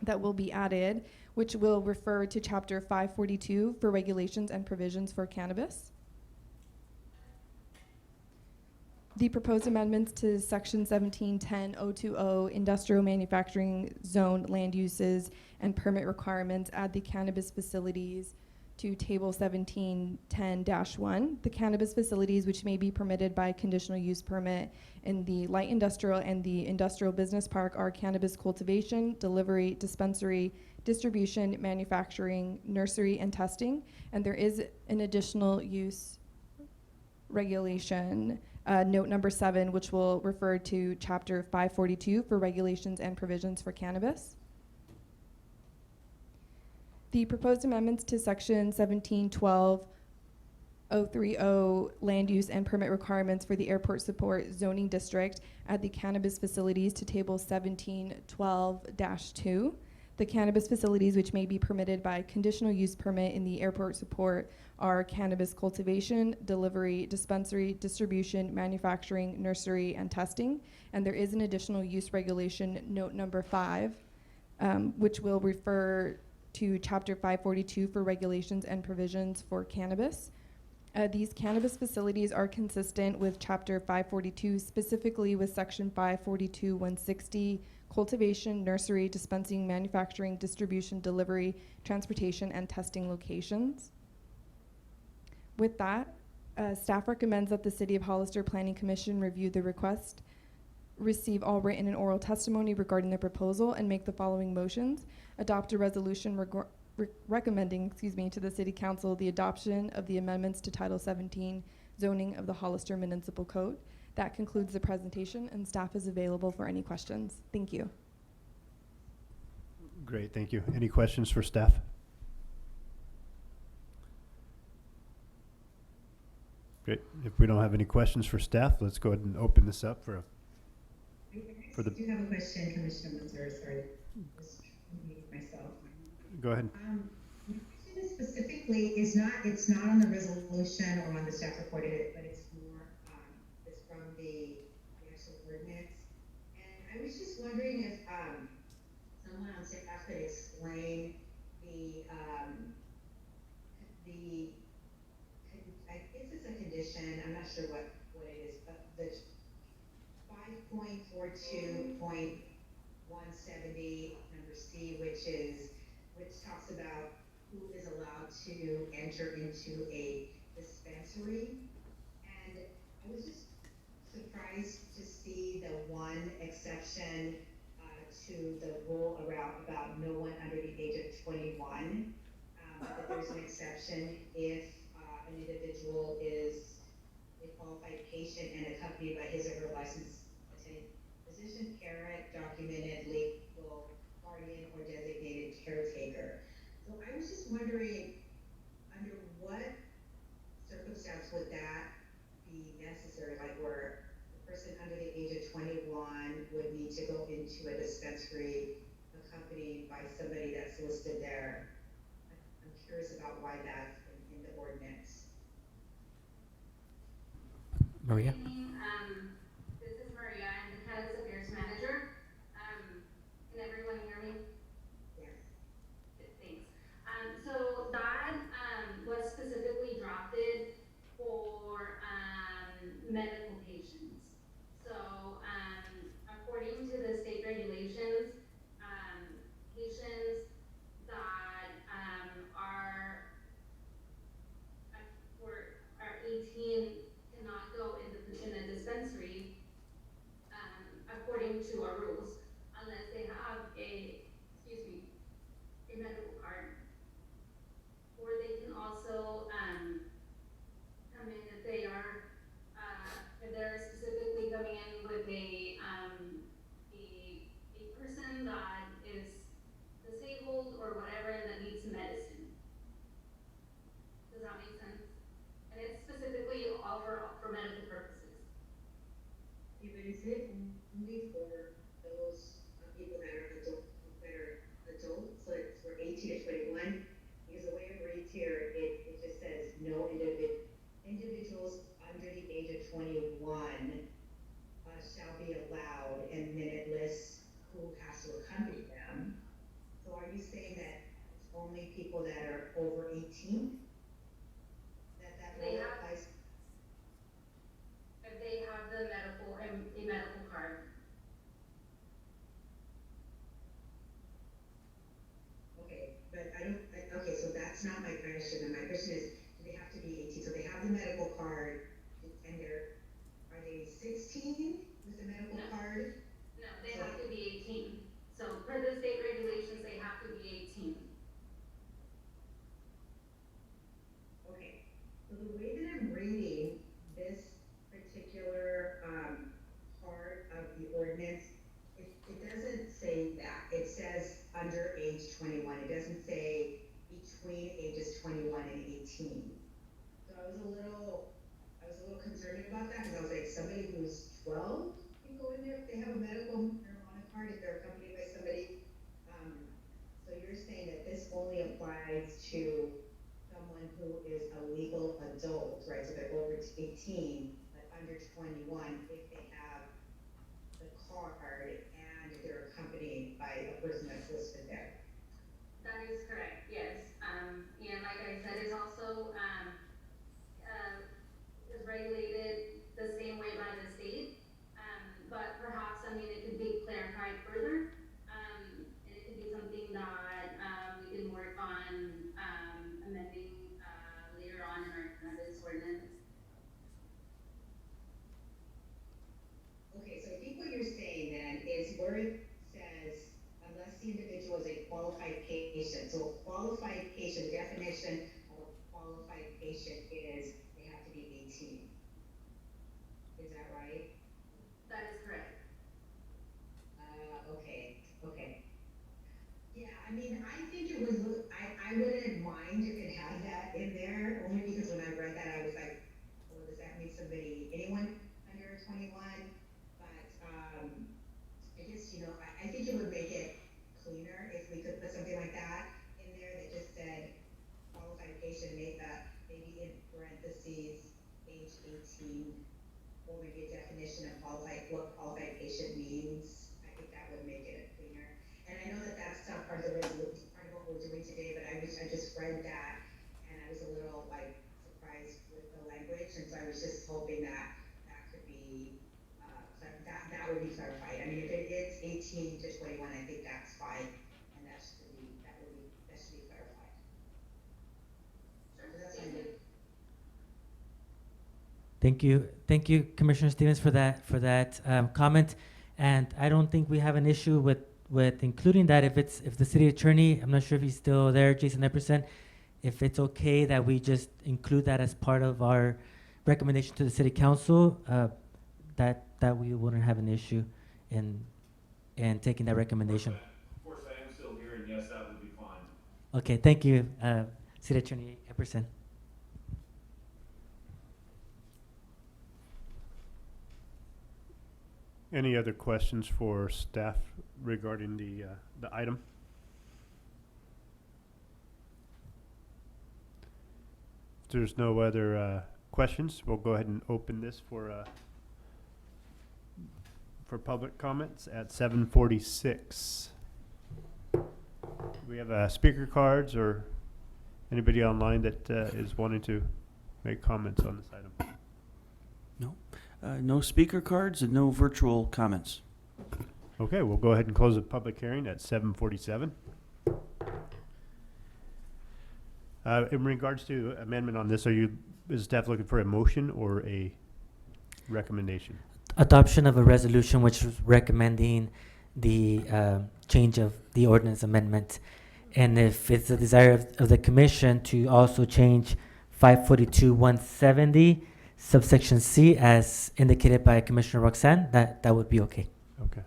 that will be added, which will refer to Chapter 542 for regulations and provisions for cannabis. The proposed amendments to Section 1710020, industrial manufacturing zone land uses and permit requirements add the cannabis facilities to Table 1710-1. The cannabis facilities which may be permitted by conditional use permit in the light industrial and the industrial business park are cannabis cultivation, delivery, dispensary, distribution, manufacturing, nursery, and testing. And there is an additional use regulation, note number 7, which will refer to Chapter 542 for regulations and provisions for cannabis. The proposed amendments to Section 1712-030 land use and permit requirements for the airport support zoning district add the cannabis facilities to Table 1712-2. The cannabis facilities which may be permitted by conditional use permit in the airport support are cannabis cultivation, delivery, dispensary, distribution, manufacturing, nursery, and testing. And there is an additional use regulation, note number 5, which will refer to Chapter 542 for regulations and provisions for cannabis. These cannabis facilities are consistent with Chapter 542, specifically with Section 542-160, cultivation, nursery, dispensing, manufacturing, distribution, delivery, transportation, and testing locations. With that, staff recommends that the City of Hollister Planning Commission review the request, receive all written and oral testimony regarding the proposal, and make the following motions. Adopt a resolution recommending to the City Council the adoption of the amendments to Title 17 zoning of the Hollister Municipal Code. That concludes the presentation, and staff is available for any questions. Thank you. Great, thank you. Any questions for staff? Great. If we don't have any questions for staff, let's go ahead and open this up for I do have a question, Commissioner Munzer. Sorry, just unmuting myself. Go ahead. My question is specifically it's not on the resolution or on the staff report, but it's more it's from the actual ordinance. And I was just wondering if someone on staff could explain I guess it's a condition. I'm not sure what it is, but the 5.42.170 number C, which talks about who is allowed to enter into a dispensary. And I was just surprised to see the one exception to the rule about no one under the age of 21. That there's an exception if an individual is a qualified patient and accompanied by his or her licensed attending physician, parent, documented legal guardian or designated caretaker. So I was just wondering, under what circumstance would that be necessary? Like where the person under the age of 21 would need to go into a dispensary accompanied by somebody that's listed there. I'm curious about why that's in the ordinance. Maria? This is Maria. I'm the Cannabis Affairs Manager. Can everyone hear me? Yes. Good, thanks. So that was specifically drafted for medical patients. So according to the state regulations, patients that are 18 cannot go in a dispensary according to our rules unless they have a medical card. Or they can also come in if they are if they're specifically coming in with a person that is disabled or whatever and that needs medicine. Does that make sense? And it's specifically all for medical purposes. Yeah, but is it only for those people that are adults, like for 18 to 21? Because the way it reads here, it just says no individuals under the age of 21 shall be allowed, and then it lists who has to accompany them. So are you saying that it's only people that are over 18? That They rule have- applies? If they have a medical card. Okay, but okay, so that's not my question. And my question is, do they have to be 18? So they have the medical card, and are they 16 with the medical card? No, they have to be 18. So per the state regulations, they have to be 18. Okay, so the way that I'm reading this particular part of the ordinance, it doesn't say that. It says under age 21. It doesn't say between ages 21 and 18. So I was a little concerned about that because I was like, somebody who's 12 can go in there if they have a medical marijuana card if they're accompanied by somebody. So you're saying that this only applies to someone who is a legal adult, right? So they're over 18, but under 21 if they have the card and if they're accompanied by a person that's listed there. That is correct, yes. And like I said, it's also is regulated the same way by the state. But perhaps, it could be clarified further. And it could be something that we can work on amending later on in our cannabis ordinance. Okay, so I think what you're saying then is where it says, unless the individual is a qualified patient. So a qualified patient, the definition of a qualified patient is they have to be 18. Is that right? That is correct. Okay. Yeah, I think it was, I wouldn't mind if it had that in there, only because when I read that, I was like, well, does that mean anyone under 21? But, I guess, I think it would make it cleaner if we could put something like that in there that just said qualified patient, maybe in parentheses, age 18, or maybe a definition of what qualified patient means. I think that would make it cleaner. And I know that that's not part of the resolution, part of what we're doing today, but I just read that and I was a little surprised with the language, and so I was just hoping that could be that would be clarified. If it is 18 to 21, I think that's fine, and that should be clarified. So that's what I did. Thank you, Commissioner Stevens, for that comment. And I don't think we have an issue with including that if the city attorney, I'm not sure if he's still there, Jason Epperson, if it's okay that we just include that as part of our recommendation to the city council, that we wouldn't have an issue in taking that recommendation. Of course, I am Okay, thank you, City Attorney Epperson. Any other questions for staff regarding the item? If there's no other questions, we'll go ahead and open this for public comments at 7:46. Do we have speaker cards or anybody online that is wanting to make comments on this item? No speaker cards and no virtual comments. Okay, we'll go ahead and close the public hearing at 7:47. In regards to amendment on this, is staff looking for a motion or a recommendation? Adoption of a resolution which is recommending the change of the ordinance amendment. And if it's the desire of the commission to also change 542-170 subsection C as indicated by Commissioner Roxanne, that would be okay. Okay.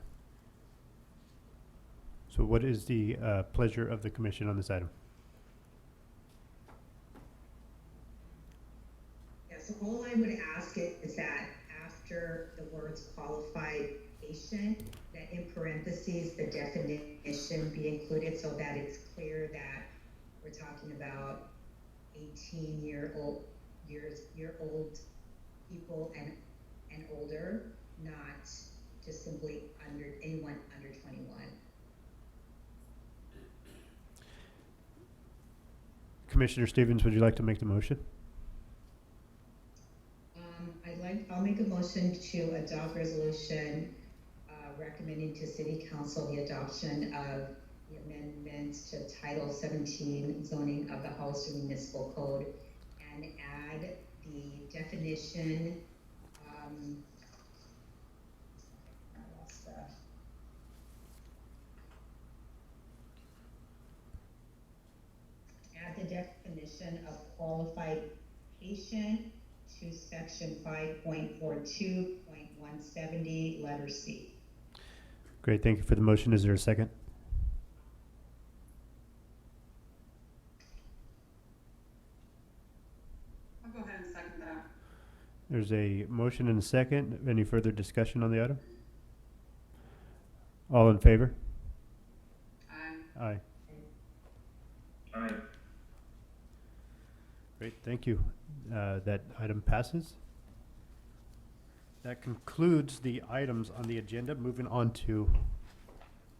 So what is the pleasure of the commission on this item? Yeah, so all I would ask is that after the words qualified patient, that in parentheses, the definition be included so that it's clear that we're talking about 18-year-old people and older, not just simply anyone under 21. Commissioner Stevens, would you like to make the motion? I'll make a motion to adopt resolution recommending to City Council the adoption of the amendments to Title 17 zoning of the Hollister Municipal Code and add the definition, add the definition of qualified patient to section 5.42.170, letter C. Great, thank you for the motion. Is there a second? I'll go ahead and second that. There's a motion and a second. Any further discussion on the item? All in favor? Aye. Aye. All right. Great, thank you. That item passes. That concludes the items on the agenda. Moving on to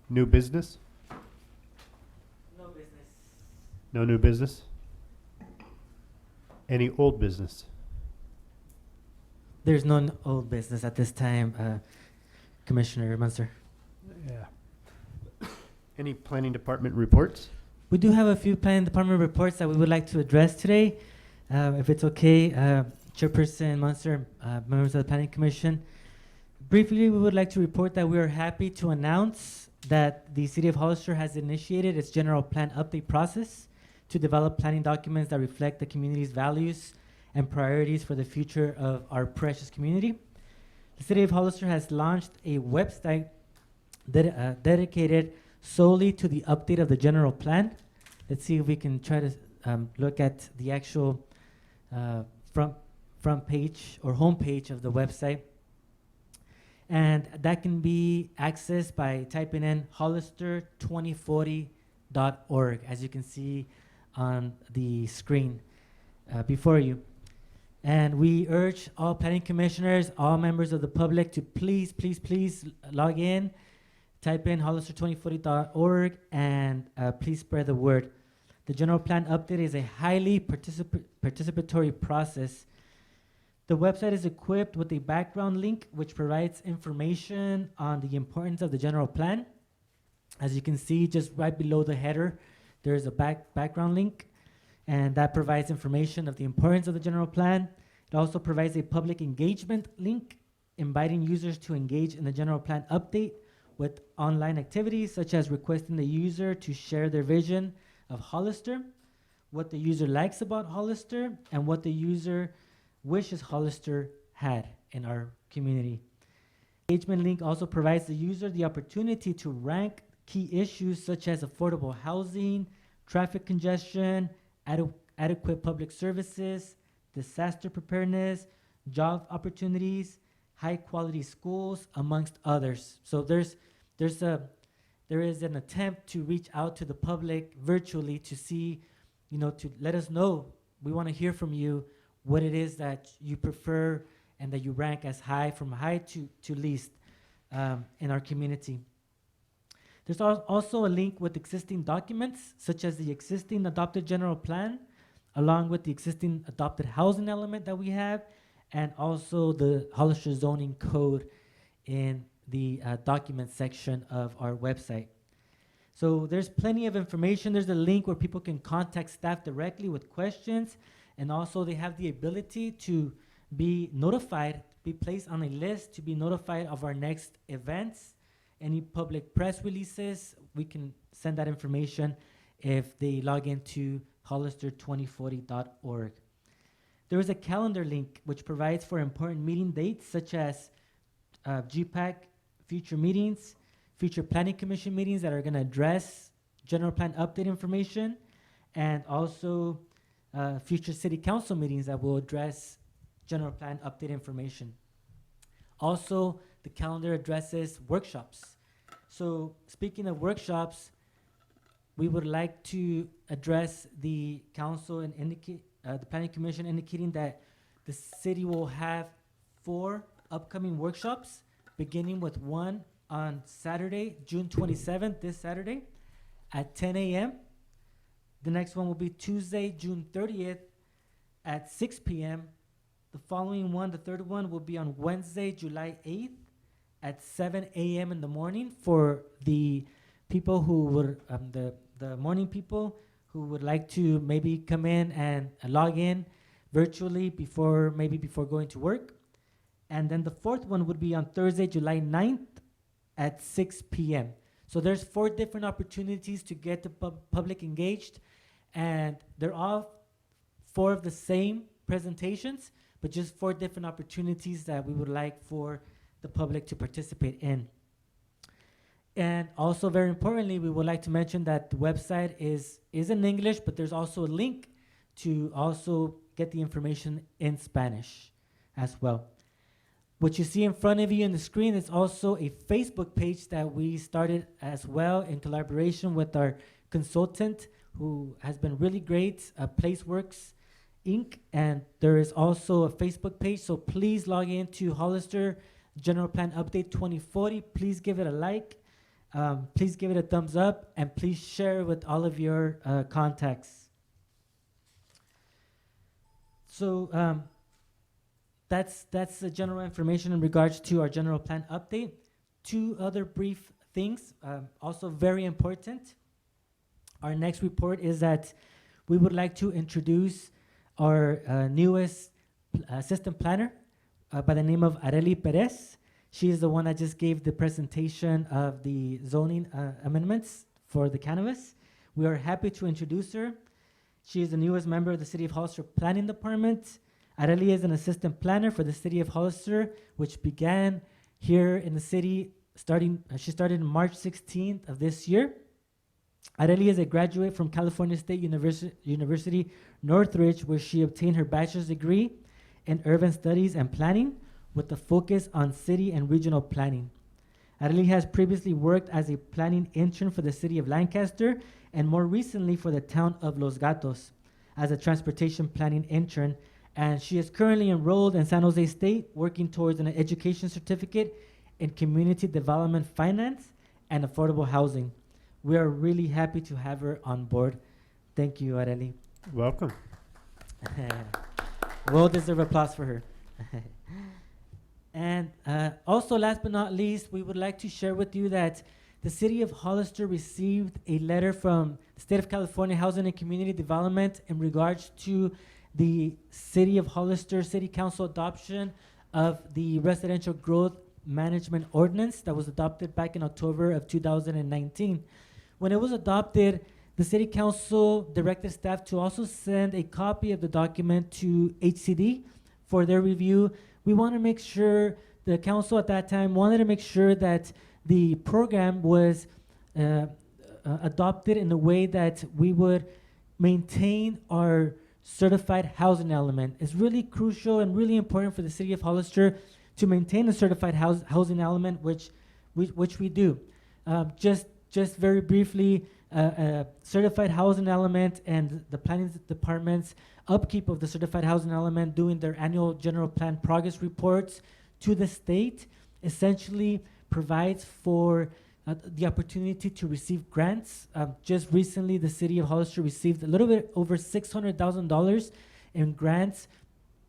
new business. No business. No new business? Any old business? There's no old business at this time, Commissioner Munster. Yeah. Any planning department reports? We do have a few planning department reports that we would like to address today. If it's okay, Chairperson Munster, members of the Planning Commission. Briefly, we would like to report that we are happy to announce that the City of Hollister has initiated its general plan update process to develop planning documents that reflect the community's values and priorities for the future of our precious community. The City of Hollister has launched a website dedicated solely to the update of the general plan. Let's see if we can try to look at the actual front page or home page of the website. And that can be accessed by typing in hollister2040.org, as you can see on the screen before you. And we urge all planning commissioners, all members of the public to please log in, type in hollister2040.org, and please spread the word. The general plan update is a highly participatory process. The website is equipped with a background link which provides information on the importance of the general plan. As you can see, just right below the header, there is a background link, and that provides information of the importance of the general plan. It also provides a public engagement link, inviting users to engage in the general plan update with online activities such as requesting the user to share their vision of Hollister, what the user likes about Hollister, and what the user wishes Hollister had in our community. Engagement link also provides the user the opportunity to rank key issues such as affordable housing, traffic congestion, adequate public services, disaster preparedness, job opportunities, high quality schools, amongst others. So there is an attempt to reach out to the public virtually to see, to let us know. We want to hear from you what it is that you prefer and that you rank as high, from high to least, in our community. There's also a link with existing documents, such as the existing adopted general plan, along with the existing adopted housing element that we have, and also the Hollister zoning code in the document section of our website. So there's plenty of information. There's a link where people can contact staff directly with questions, and also they have the ability to be notified, be placed on a list to be notified of our next events. Any public press releases, we can send that information if they log into hollister2040.org. There is a calendar link which provides for important meeting dates such as GPAC, future meetings, future planning commission meetings that are going to address general plan update information, and also future city council meetings that will address general plan update information. Also, the calendar addresses workshops. So speaking of workshops, we would like to address the council and indicate the planning commission indicating that the city will have 4 upcoming workshops, beginning with one on Saturday, June 27th, this Saturday, at 10 a.m. The next one will be Tuesday, June 30th, at 6 p.m. The following one, the third one, will be on Wednesday, July 8th, at 7 a.m. in the morning for the people who would, the morning people who would like to maybe come in and log in virtually before going to work. And then the fourth one would be on Thursday, July 9th at 6 p.m. So there's 4 different opportunities to get the public engaged, and they're all 4 of the same presentations, but just 4 different opportunities that we would like for the public to participate in. And also, very importantly, we would like to mention that the website is in English, but there's also a link to also get the information in Spanish as well. What you see in front of you on the screen is also a Facebook page that we started as well in collaboration with our consultant, who has been really great, Placeworks Inc. And there is also a Facebook page, so please log in to Hollister General Plan Update 2040. Please give it a like. Please give it a thumbs up, and please share with all of your contacts. So that's the general information in regards to our general plan update. 2 other brief things, also very important. Our next report is that we would like to introduce our newest assistant planner by the name of Arely Perez. She is the one that just gave the presentation of the zoning amendments for the cannabis. We are happy to introduce her. She is the newest member of the City of Hollister Planning Department. Arely is an assistant planner for the City of Hollister, which began here in the city she started March 16th of this year. Arely is a graduate from California State University Northridge, where she obtained her bachelor's degree in urban studies and planning, with a focus on city and regional planning. Arely has previously worked as a planning intern for the city of Lancaster, and more recently for the town of Los Gatos as a transportation planning intern, and she is currently enrolled in San Jose State, working towards an education certificate in community development finance and affordable housing. We are really happy to have her on board. Thank you, Arely. Welcome. Well-deserved applause for her. And also, last but not least, we would like to share with you that the City of Hollister received a letter from the State of California Housing and Community Development in regards to the City of Hollister City Council adoption of the Residential Growth Management Ordinance that was adopted back in October of 2019. When it was adopted, the City Council directed staff to also send a copy of the document to HCD for their review. We want to make sure, the council at that time wanted to make sure that the program was adopted in a way that we would maintain our certified housing element. It's really crucial and really important for the city of Hollister to maintain a certified housing element, which we do. Just very briefly, certified housing element and the planning department's upkeep of the certified housing element, doing their annual general plan progress reports to the state, essentially provides for the opportunity to receive grants. Just recently, the city of Hollister received a little bit over $600,000 in grants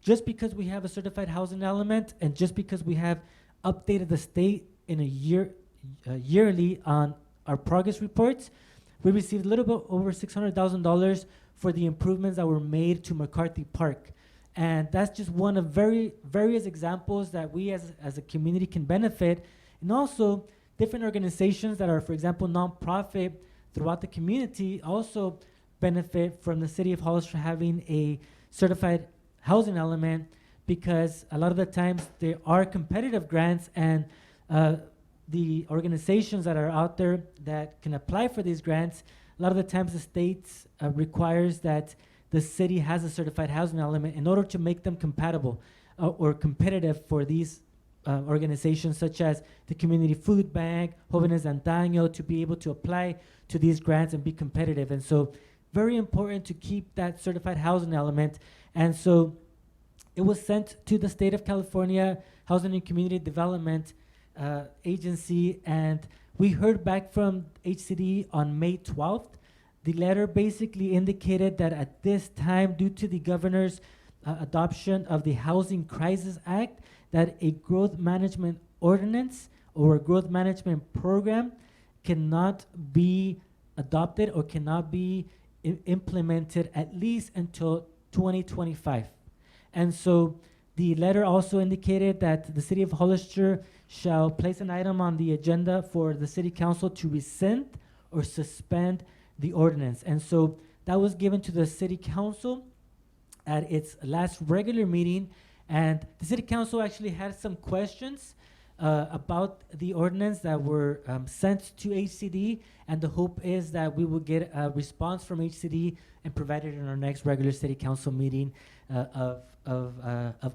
just because we have a certified housing element and just because we have updated the state in a yearly on our progress reports. We received a little bit over $600,000 for the improvements that were made to McCarthy Park. And that's just one of various examples that we as a community can benefit. And also, different organizations that are, for example, nonprofit throughout the community also benefit from the city of Hollister having a certified housing element, because a lot of the times there are competitive grants, and the organizations that are out there that can apply for these grants, a lot of the times the state requires that the city has a certified housing element in order to make them compatible or competitive for these organizations such as the Community Food Bank, Jóvenes de Antaño, to be able to apply to these grants and be competitive. And so very important to keep that certified housing element. And so it was sent to the state of California Housing and Community Development Agency, and we heard back from HCD on May 12th. The letter basically indicated that at this time, due to the governor's adoption of the Housing Crisis Act, that a growth management ordinance or a growth management program cannot be adopted or cannot be implemented at least until 2025. And so the letter also indicated that the city of Hollister shall place an item on the agenda for the city council to rescind or suspend the ordinance. And so that was given to the city council at its last regular meeting. And the city council actually had some questions about the ordinance that were sent to HCD, and the hope is that we will get a response from HCD and provide it in our next regular city council meeting of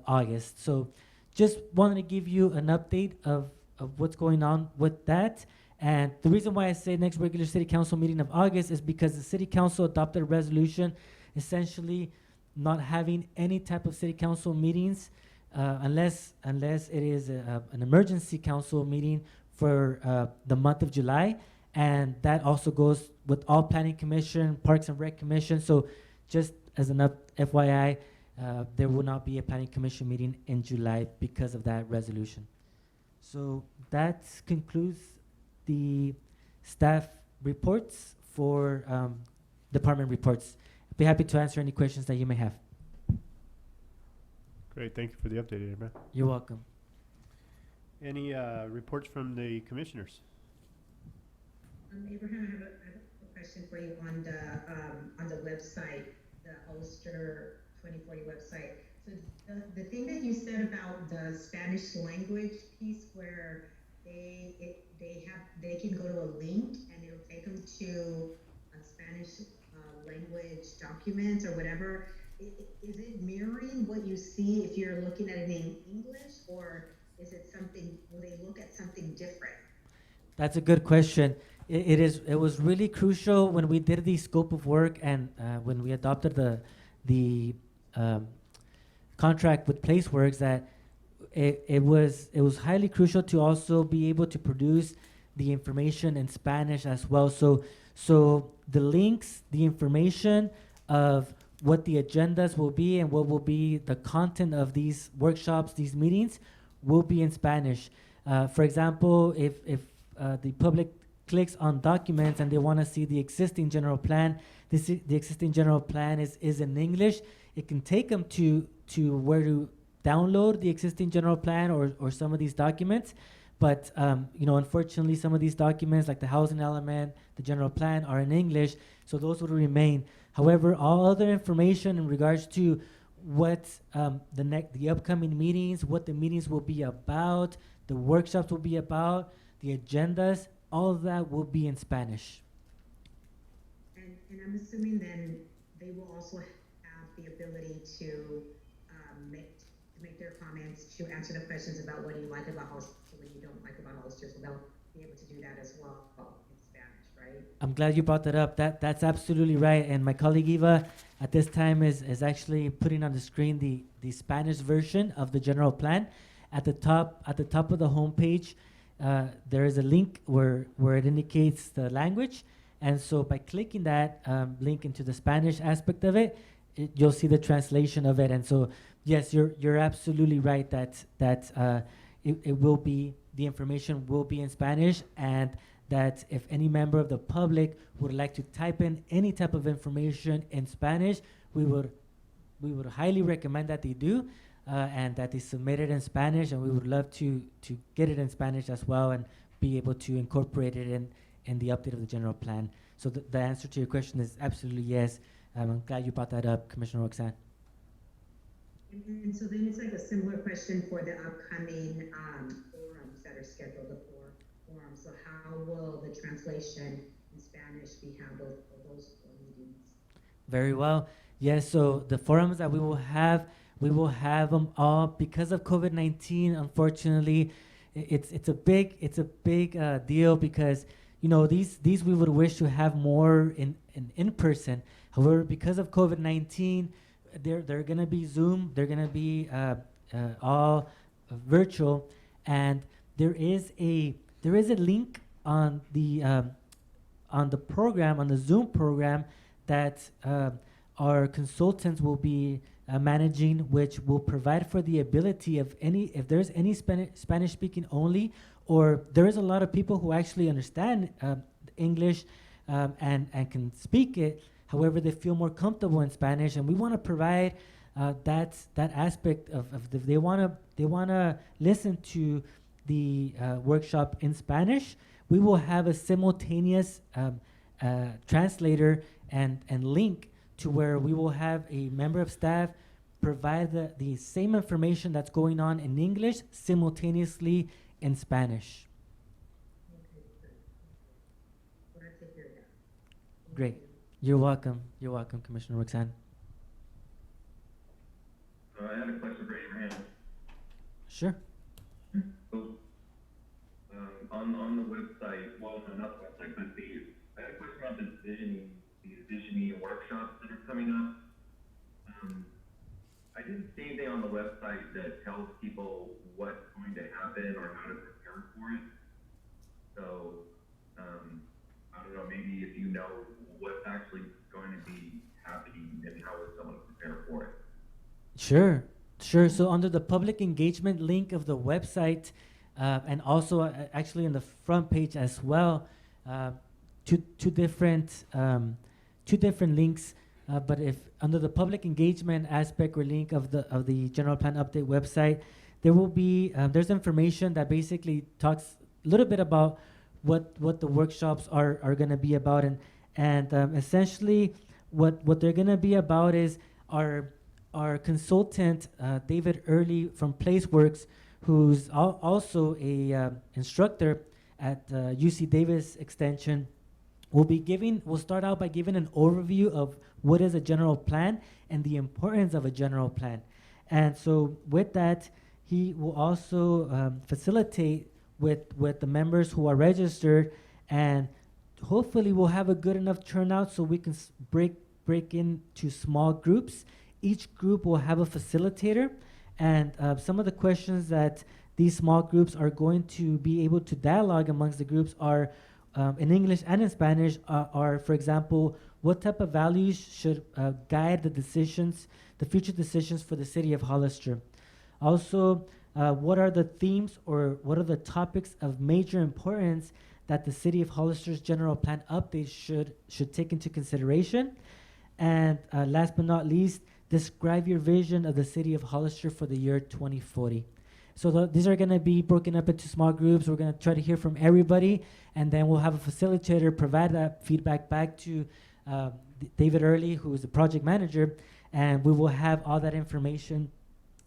August. So just wanted to give you an update of what's going on with that. And the reason why I say next regular city council meeting of August is because the city council adopted a resolution essentially not having any type of city council meetings unless it is an emergency council meeting for the month of July. And that also goes with all planning commission, parks and rec commission. So just as an FYI, there will not be a planning commission meeting in July because of that resolution. So that concludes the staff reports for department reports. Be happy to answer any questions that you may have. Great, thank you for the update, Abraham. You're welcome. Any reports from the commissioners? Abraham, I have a question for you on the website, the Hollister 2040 website. So the thing that you said about the Spanish language piece, where they can go to a link and it'll take them to a Spanish language document or whatever. Is it mirroring what you see if you're looking at it in English, or is it something, will they look at something different? That's a good question. It was really crucial when we did the scope of work and when we adopted the contract with Placeworks, that it was highly crucial to also be able to produce the information in Spanish as well. So the links, the information of what the agendas will be and what will be the content of these workshops, these meetings, will be in Spanish. For example, if the public clicks on documents and they want to see the existing general plan, the existing general plan is in English. It can take them to where to download the existing general plan or some of these documents. But unfortunately, some of these documents, like the housing element, the general plan, are in English, so those would remain. However, all other information in regards to what the upcoming meetings, what the meetings will be about, the workshops will be about, the agendas, all of that will be in Spanish. And I'm assuming then they will also have the ability to make their comments, to answer the questions about what do you like about Hollister, what you don't like about Hollister, so they'll be able to do that as well in Spanish, right? I'm glad you brought that up. That's absolutely right. And my colleague Eva at this time is actually putting on the screen the Spanish version of the general plan. At the top of the homepage, there is a link where it indicates the language. And so by clicking that link into the Spanish aspect of it, you'll see the translation of it. And so yes, you're absolutely right that it will be, the information will be in Spanish, and that if any member of the public would like to type in any type of information in Spanish, we would highly recommend that they do, and that they submit it in Spanish, and we would love to get it in Spanish as well and be able to incorporate it in the update of the general plan. So the answer to your question is absolutely yes. I'm glad you brought that up, Commissioner Roxanne. And so then it's like a similar question for the upcoming forums that are scheduled, the four forums. So how will the translation in Spanish be handled for those 4 meetings? Very well. Yes, so the forums that we will have them all because of COVID-19. Unfortunately, it's a big deal, because these we would wish to have more in person. However, because of COVID-19, they're gonna be Zoom. They're gonna be all virtual, and there is a link on the program, on the Zoom program, that our consultants will be managing, which will provide for the ability of if there's any Spanish speaking only, or there is a lot of people who actually understand English and can speak it. However, they feel more comfortable in Spanish, and we want to provide that aspect of they wanna listen to the workshop in Spanish. We will have a simultaneous translator and link to where we will have a member of staff provide the same information that's going on in English simultaneously in Spanish. Great. You're welcome. You're welcome, Commissioner Roxanne. I had a question for Abraham. Sure. So, on the website, well, no, not the website, but I had a question about the visioning workshops that are coming up. I didn't see anything on the website that tells people what's going to happen or how to prepare for it. So, I don't know, maybe if you know what's actually going to be happening and how is someone prepare for it. Sure. So under the public engagement link of the website, and also actually in the front page as well, two different links. But if under the public engagement aspect or link of the general plan update website, there will be there's information that basically talks a little bit about what the workshops are going to be about, and essentially what they're going to be about is our consultant David Early from PlaceWorks, who's also a instructor at UC Davis Extension, will start out by giving an overview of what is a general plan and the importance of a general plan. And so with that, he will also facilitate with the members who are registered, and hopefully we'll have a good enough turnout so we can break into small groups. Each group will have a facilitator, and some of the questions that these small groups are going to be able to dialogue amongst the groups are in English and in Spanish are, for example, what type of values should guide the future decisions for the city of Hollister? Also, what are the themes or what are the topics of major importance that the city of Hollister's general plan update should take into consideration? And last but not least, describe your vision of the city of Hollister for the year 2040. So these are going to be broken up into small groups. We're going to try to hear from everybody, and then we'll have a facilitator provide that feedback back to David Early, who is the project manager, and we will have all that information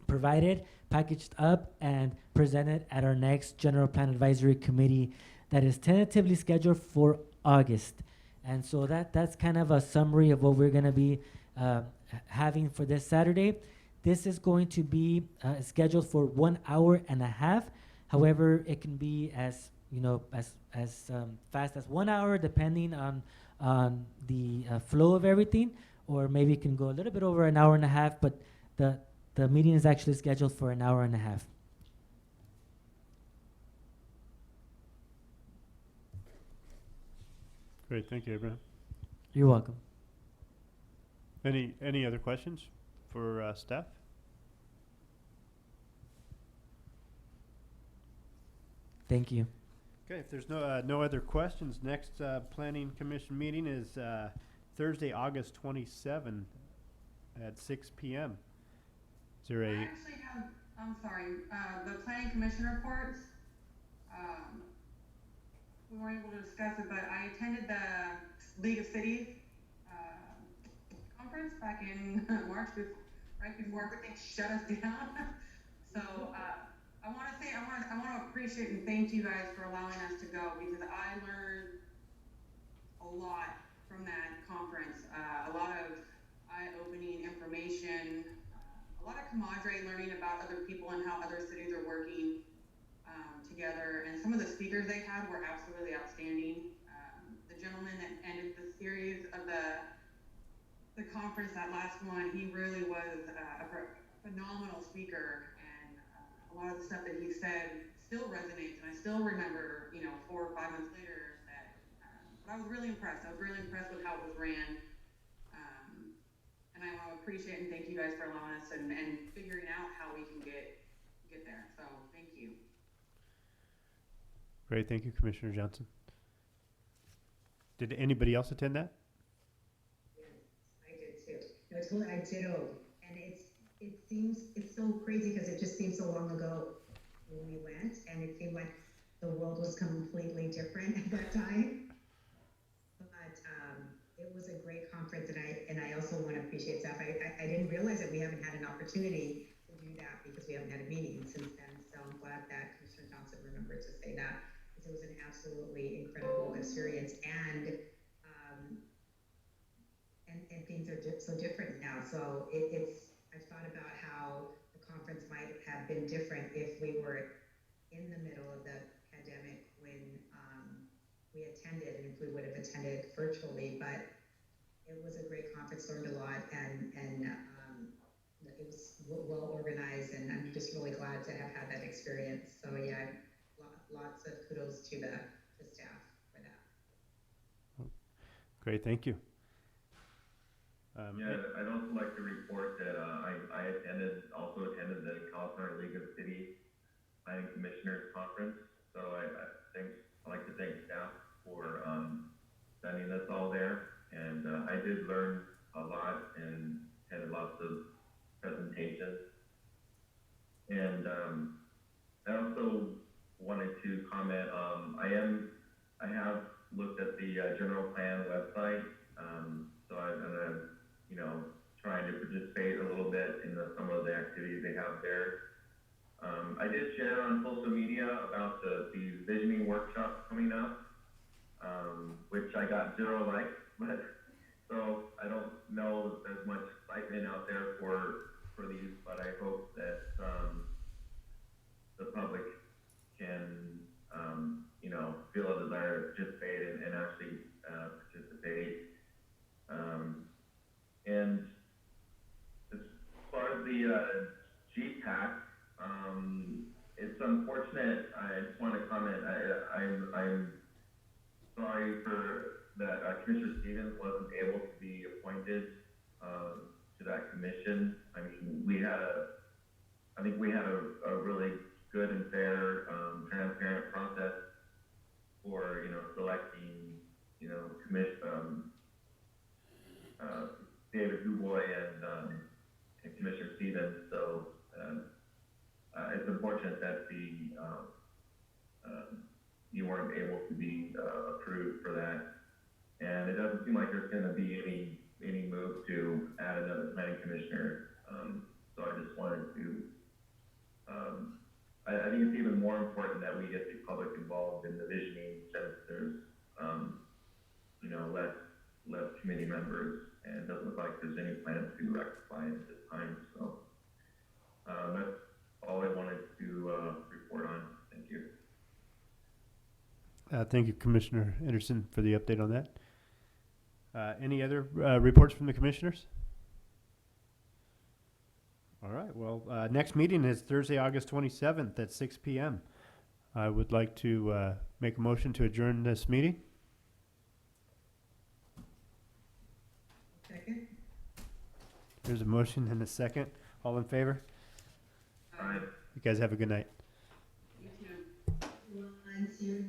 provided, packaged up, and presented at our next General Plan Advisory Committee that is tentatively scheduled for August. And so that's kind of a summary of what we're going to be having for this Saturday. This is going to be scheduled for 1 hour and a half. However, it can be as fast as 1 hour, depending on the flow of everything, or maybe it can go a little bit over an hour and a half. But the meeting is actually scheduled for an hour and a half. Great, thank you, Abraham. You're welcome. Any other questions for staff? Thank you. Okay, if there's no other questions, next Planning Commission meeting is Thursday, August 27 at 6 p.m. Is there I a... actually have, I'm sorry, the planning commission reports, we weren't able to discuss it, but I attended the League of Cities conference back in March, right before everything shut us down. So I want to appreciate and thank you guys for allowing us to go, because I learned a lot from that conference. A lot of eye-opening information, a lot of camaraderie, learning about other people and how other cities are working together. And some of the speakers they had were absolutely outstanding. The gentleman that ended the series of the conference, that last one, he really was a phenomenal speaker. And a lot of the stuff that he said still resonates, and I still remember, 4 or 5 months later that. But I was really impressed. I was really impressed with how it was ran. And I want to appreciate and thank you guys for allowing us and figuring out how we can get there. So thank you. Great, thank you, Commissioner Johnson. Did anybody else attend that? Yes, I did too. No, totally, I ditto. And it's so crazy because it just seems so long ago when we went, and it seemed like the world was completely different at that time. But it was a great conference, and I also want to appreciate staff. I didn't realize that we haven't had an opportunity to do that because we haven't had a meeting since then. So I'm glad that Commissioner Johnson remembered to say that, because it was an absolutely incredible experience, and things are so different now. So I've thought about how the conference might have been different if we were in the middle of the pandemic when we attended, and if we would have attended virtually. But it was a great conference, learned a lot, and it was well organized, and I'm just really glad to have had that experience. So yeah, lots of kudos to the staff for that. Great, thank you. I'd also like to report that I also attended the California League of Cities Planning Commissioners Conference. So I'd like to thank staff for sending us all there. And I did learn a lot and had lots of presentations. And I also wanted to comment, I have looked at the general plan website. So I'm trying to participate a little bit in some of the activities they have there. I did share on social media about the visioning workshop coming up, which I got 0 likes, but so I don't know if there's much excitement out there for these, but I hope that the public can feel a desire to participate and actually participate. And as far as the GPAC, it's unfortunate. I just want to comment. I'm sorry for that Commissioner Stevens wasn't able to be appointed to that commission. I mean, I think we had a really good and fair, transparent process for selecting David Dubois and Commissioner Stevens. So it's unfortunate that you weren't able to be approved for that, and it doesn't seem like there's going to be any move to add another planning commissioner. So I just wanted to. I think it's even more important that we get the public involved in the visioning, since there's less committee members, and it doesn't look like there's any plan to rectify it at this time. So that's all I wanted to report on. Thank you. Thank you, Commissioner Anderson, for the update on that. Any other reports from the commissioners? All right, well, next meeting is Thursday, August 27th at 6 p.m. I would like to make a motion to adjourn this meeting. Second? There's a motion and a second. All in favor? Aye. You guys have a good night. Lines here.